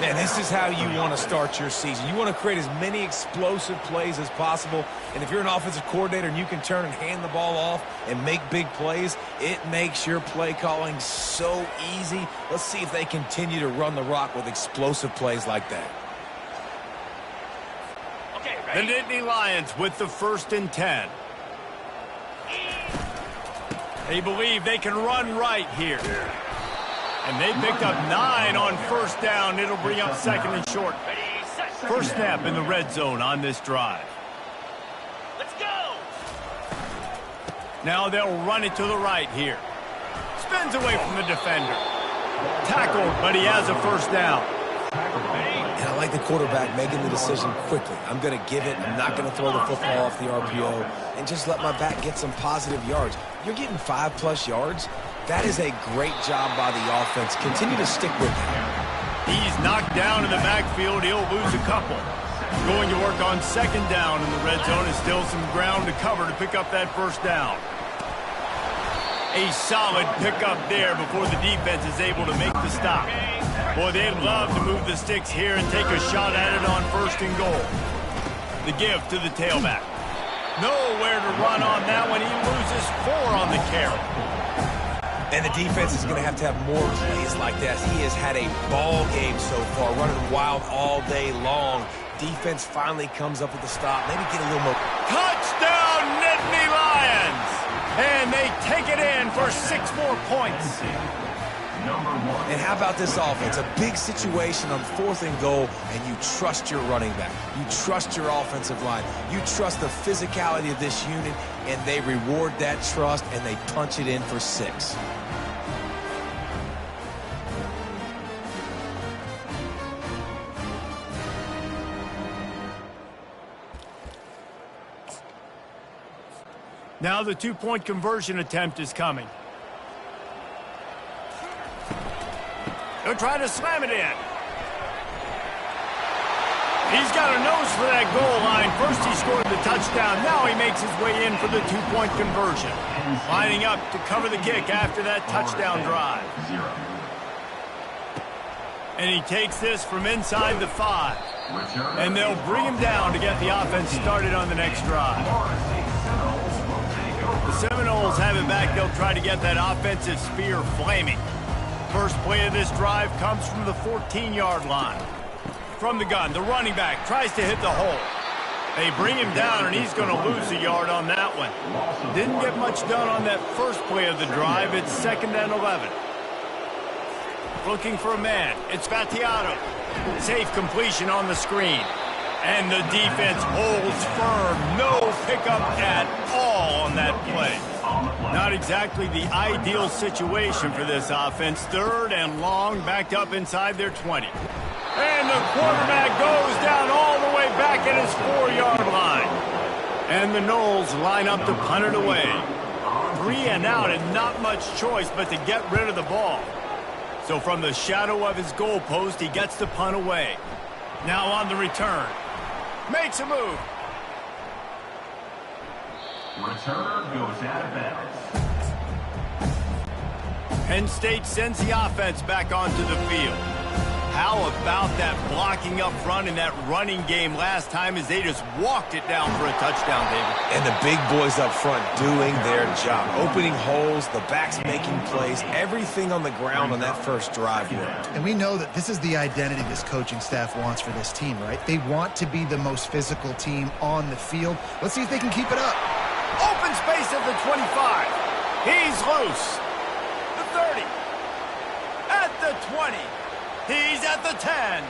Man, this is how you want to start your season. You want to create as many explosive plays as possible. And if you're an offensive coordinator and you can turn and hand the ball off and make big plays, it makes your play calling so easy. Let's see if they continue to run the rock with explosive plays like that. The Nittany Lions with the 1st and 10. They believe they can run right here. And they picked up 9 on 1st down. It'll bring up 2nd and short. First snap in the red zone on this drive. Let's go! Now they'll run it to the right here. Spins away from the defender. Tackled, but he has a 1st down. And I like the quarterback making the decision quickly. I'm going to give it. I'm not going to throw the football off the RPO and just let my back get some positive yards. You're getting 5+ yards. That is a great job by the offense. Continue to stick with it. He's knocked down in the backfield. He'll lose a couple. Going to work on 2nd down in the red zone and still some ground to cover to pick up that 1st down. A solid pickup there before the defense is able to make the stop. Boy, they'd love to move the sticks here and take a shot at it on 1st and goal. The give to the tailback. Nowhere to run on that one. He loses 4 on the carry. And the defense is going to have more plays like that. He has had a ball game so far, running wild all day long. Defense finally comes up with a stop. Maybe get a little more. Touchdown, Nittany Lions! And they take it in for 6 more points. And how about this offense? A big situation on 4th and goal, and you trust your running back. You trust your offensive line. You trust the physicality of this unit, and they reward that trust, and they punch it in for 6. Now the 2-point conversion attempt is coming. They'll try to slam it in. He's got a nose for that goal line. First he scored the touchdown. Now he makes his way in for the 2-point conversion. Lining up to cover the kick after that touchdown drive. And he takes this from inside the 5. And they'll bring him down to get the offense started on the next drive. The Seminoles have it back. They'll try to get that offensive spear flaming. First play of this drive comes from the 14-yard line. From the gun, the running back tries to hit the hole. They bring him down, and he's going to lose a yard on that one. Didn't get much done on that first play of the drive. It's 2nd and 11. Looking for a man. It's Vattiato. Safe completion on the screen. And the defense holds firm. No pickup at all on that play. on the play. Not exactly the ideal situation for this offense. 3rd and long, backed up inside their 20. And the quarterback goes down all the way back at his 4-yard line. And the Noles line up to punt it away. 3 and out and not much choice but to get rid of the ball. So from the shadow of his goalpost, he gets the punt away. Now on the return. Makes a move. Returner goes out of bounds. Penn State sends the offense back onto the field. How about that blocking up front in that running game last time as they just walked it down for a touchdown, David? And the big boys up front doing their job. Opening holes, the backs making plays, everything on the ground on that first drive worked. And we know that this is the identity this coaching staff wants for this team, right? They want to be the most physical team on the field. Let's see if they can keep it up. Open space at the 25. He's loose. The 30. At the 20. He's at the 10.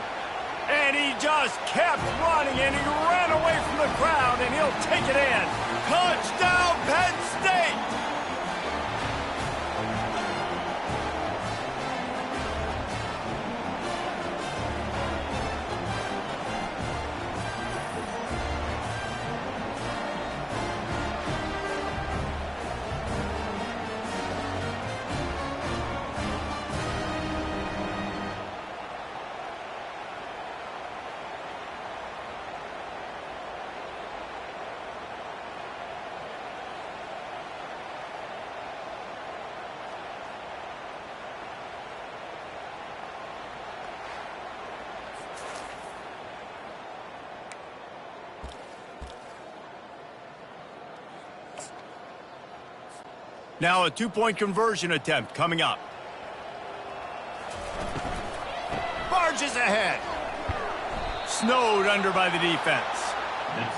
And he just kept running, and he ran away from the crowd, and he'll take it in. Touchdown, Penn State! Now a 2-point conversion attempt coming up. Barges ahead. Snowed under by the defense.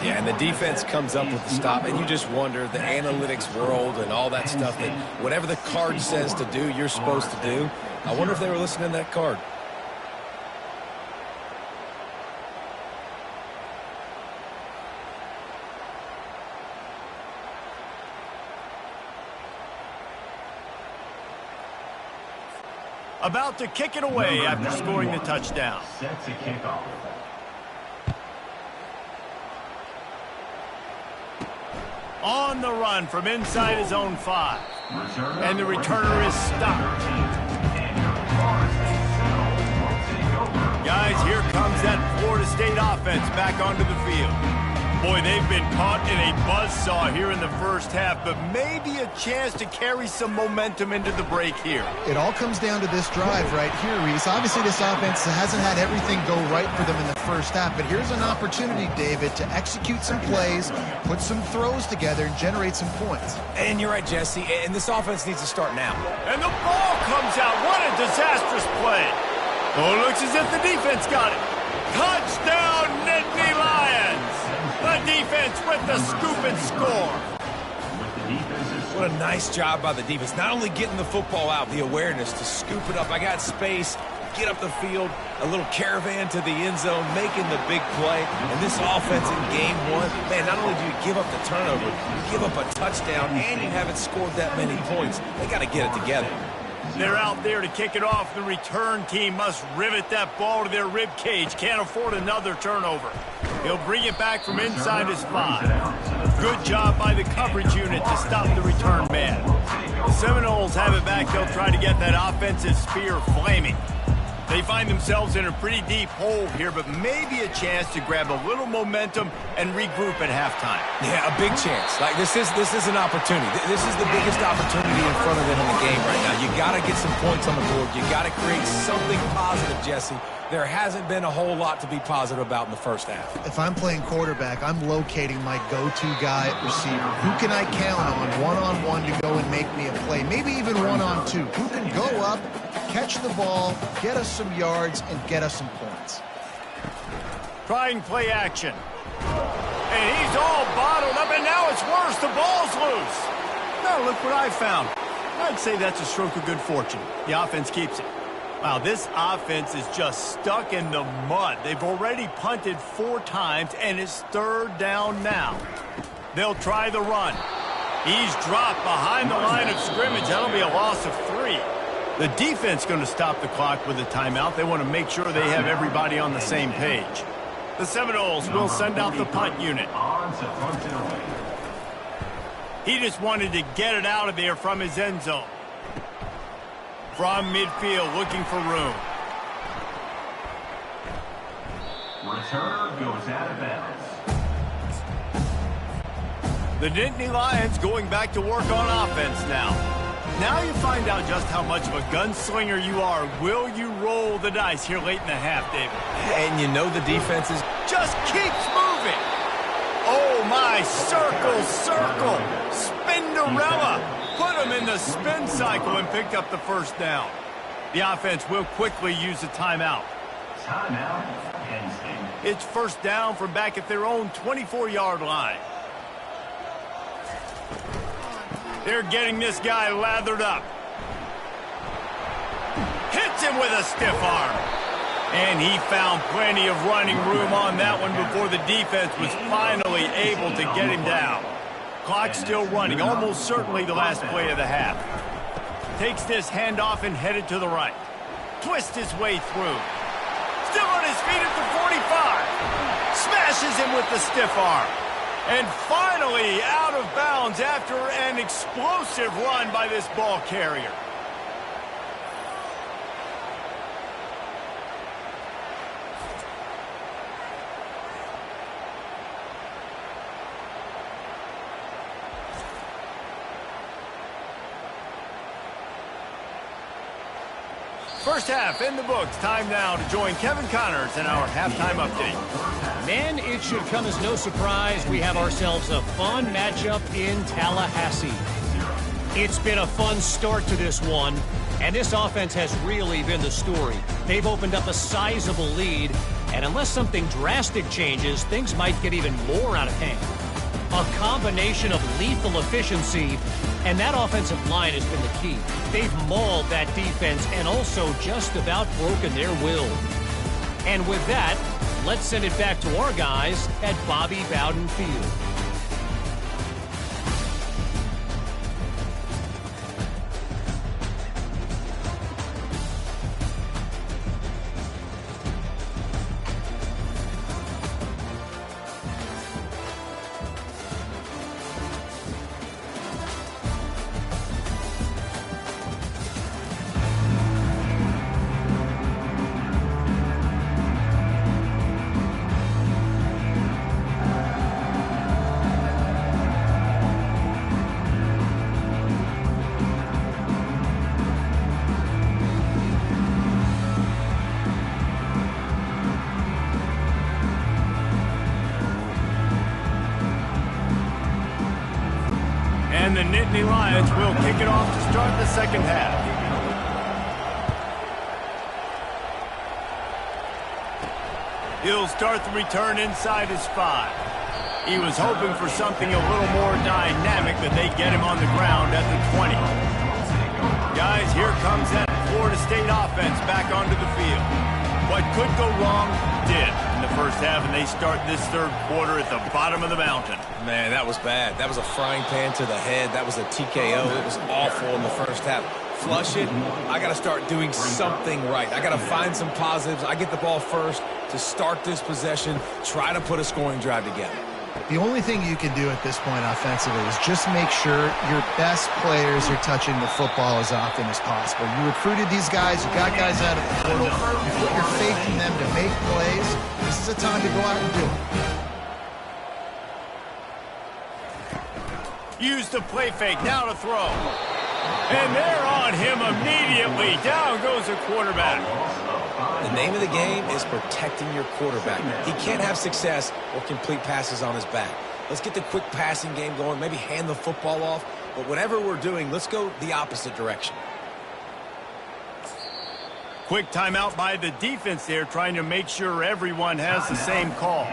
Yeah, and the defense comes up with the stop, and you just wonder, the analytics world and all that stuff, that whatever the card says to do, you're supposed to do. I wonder if they were listening to that card. About to kick it away after scoring the touchdown. Sets a kickoff. On the run from inside his own 5. And the returner is stopped. Guys, here comes that Florida State offense back onto the field. Boy, they've been caught in a buzzsaw here in the first half, but maybe a chance to carry some momentum into the break here. It all comes down to this drive right here, Reese. Obviously, this offense hasn't had everything go right for them in the first half, but here's an opportunity, David, to execute some plays, put some throws together, and generate some points. And you're right, Jesse, and this offense needs to start now. And the ball comes out. What a disastrous play. Oh, it looks as if the defense got it. Touchdown, Nittany Lions. The defense with the scoop and score. What a nice job by the defense. Not only getting the football out, the awareness to scoop it up. I got space, get up the field, a little caravan to the end zone, making the big play. And this offense in game 1, man, not only do you give up the turnover, you give up a touchdown, and you haven't scored that many points. They got to get it together. They're out there to kick it off. The return team must rivet that ball to their rib cage. Can't afford another turnover. He'll bring it back from inside his 5. Good job by the coverage unit to stop the return man. The Seminoles have it back. They'll try to get that offensive spear flaming. They find themselves in a pretty deep hole here, but maybe a chance to grab a little momentum and regroup at halftime. Yeah, a big chance. Like this is an opportunity. This is the biggest opportunity in front of them in the game right now. You got to get some points on the board. You got to create something positive, Jesse. There hasn't been a whole lot to be positive about in the first half. If I'm playing quarterback, I'm locating my go-to guy at receiver. Who can I count on one-on-one to go and make me a play? Maybe even one-on-two. Who can go up, catch the ball, get us some yards, and get us some points? Trying play action. And he's all bottled up, and now it's worse. The ball's loose. Now look what I found. I'd say that's a stroke of good fortune. The offense keeps it. Wow, this offense is just stuck in the mud. They've already punted 4 times, and it's 3rd down now. They'll try the run. He's dropped behind the line of scrimmage. That'll be a loss of 3. The defense going to stop the clock with a timeout. They want to make sure they have everybody on the same page. The Seminoles will send out the punt unit. He just wanted to get it out of there from his end zone. From midfield, looking for room. Returner goes out of bounds. The Nittany Lions going back to work on offense now. Now you find out just how much of a gunslinger you are. Will you roll the dice here late in the half, David? And you know the defense is Just keeps moving. Oh, my. Circle, circle. Spinderella. Put him in the spin cycle and picked up the first down. The offense will quickly use a timeout. Timeout, Penn State. It's first down from back at their own 24-yard line. They're getting this guy lathered up. Hits him with a stiff arm. And he found plenty of running room on that one before the defense was finally able to get him down. Clock still running, almost certainly the last play of the half. Takes this handoff and headed to the right. Twists his way through. Still on his feet at the 45. Smashes him with the stiff arm. And finally out of bounds after an explosive run by this ball carrier. First half in the books. Time now to join Kevin Connors in our halftime update. Man, it should come as no surprise we have ourselves a fun matchup in Tallahassee. It's been a fun start to this one, and this offense has really been the story. They've opened up a sizable lead, and unless something drastic changes, things might get even more out of hand. A combination of lethal efficiency, and that offensive line has been the key. They've mauled that defense and also just about broken their will. And with that, let's send it back to our guys at Bobby Bowden Field. And the Nittany Lions will kick it off to start the second half. He'll start the return inside his 5. He was hoping for something a little more dynamic, but they get him on the ground at the 20. Guys, here comes that Florida State offense back onto the field. What could go wrong did in the first half, and they start this third quarter at the bottom of the mountain. Man, that was bad. That was a frying pan to the head. That was a TKO. It was awful in the first half. Flush it. I got to start doing something right. I got to find some positives. I get the ball first to start this possession, try to put a scoring drive together. The only thing you can do at this point offensively is just make sure your best players are touching the football as often as possible. You recruited these guys, you got guys out of the portal, you put your faith in them to make plays. This is a time to go out and do it. Use the play fake, now to throw. And they're on him immediately. Down goes the quarterback. The name of the game is protecting your quarterback. He can't have success or complete passes on his back. Let's get the quick passing game going, maybe hand the football off. But whatever we're doing, let's go the opposite direction. Quick timeout by the defense there, trying to make sure everyone has the same call.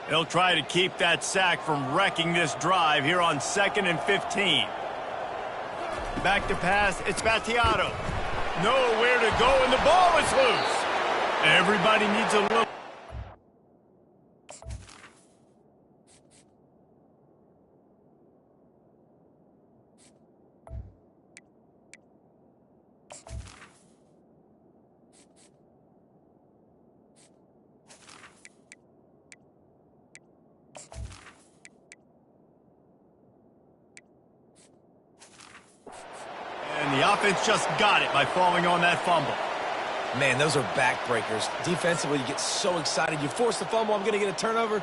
They'll try to keep that sack from wrecking this drive here on 2nd and 15. Back to pass, it's Battiato. Nowhere to go, and the ball is loose. Everybody needs a little... And the offense just got it by falling on that fumble. Man, those are backbreakers. Defensively, you get so excited. You force the fumble, I'm going to get a turnover,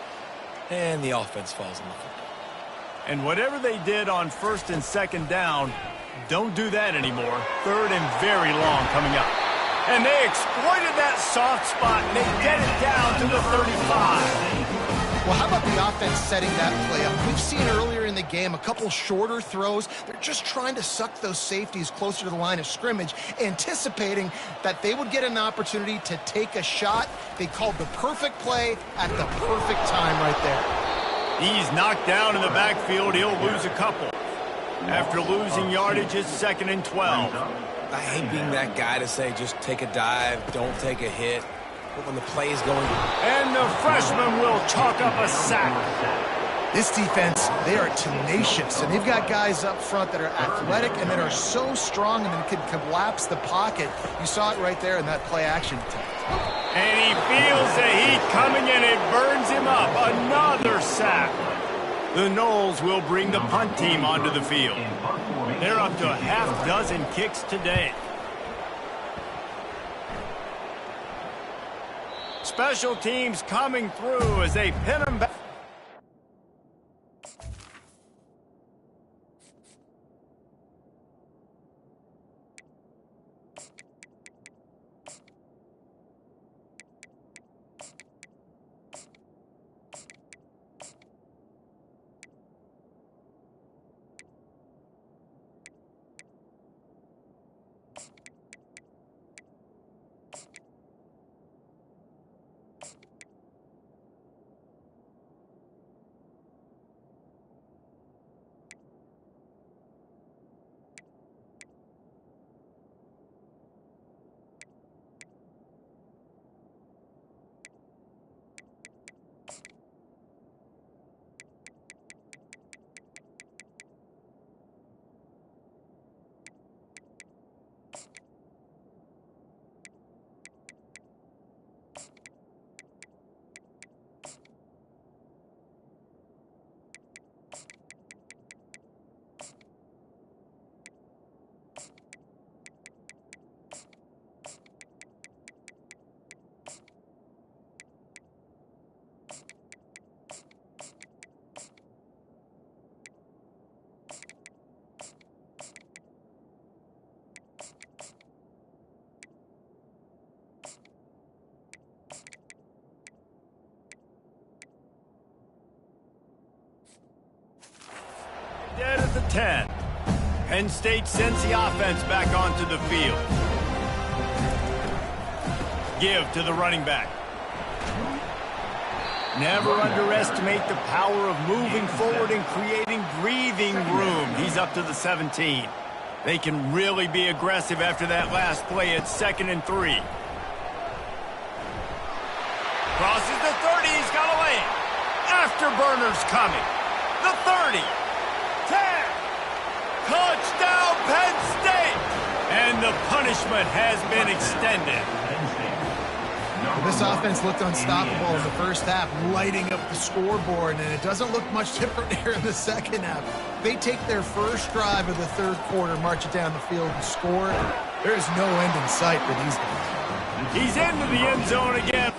and the offense falls on the football. And whatever they did on 1st and 2nd down, don't do that anymore. 3rd and very long coming up. And they exploited that soft spot, and they get it down to the 35. Well, how about the offense setting that play up? We've seen earlier in the game a couple shorter throws. They're just trying to suck those safeties closer to the line of scrimmage, anticipating that they would get an opportunity to take a shot. They called the perfect play at the perfect time right there. He's knocked down in the backfield. He'll lose a couple. After losing yardage, it's 2nd and 12. I hate being that guy to say just take a dive, don't take a hit. But when the play is going... And the freshman will chalk up a sack. This defense, they are tenacious, and they've got guys up front that are athletic and that are so strong and that can collapse the pocket. You saw it right there in that play-action attempt. And he feels the heat coming, and it burns him up. Another sack. The Noles will bring the punt team onto the field. They're up to a half-dozen kicks today. Special teams coming through as they pin them back. Dead at the 10. Penn State sends the offense back onto the field. Give to the running back. Never underestimate the power of moving forward and creating breathing room. He's up to the 17. They can really be aggressive after that last play at 2nd and 3. Crosses the 30. He's got a lane. Afterburners coming. The 30. 10. Touchdown, Penn State. And the punishment has been extended. This offense looked unstoppable in the first half, lighting up the scoreboard, and it doesn't look much different here in the second half. They take their first drive of the third quarter, march it down the field, and score. There is no end in sight for these guys. He's into the end zone again.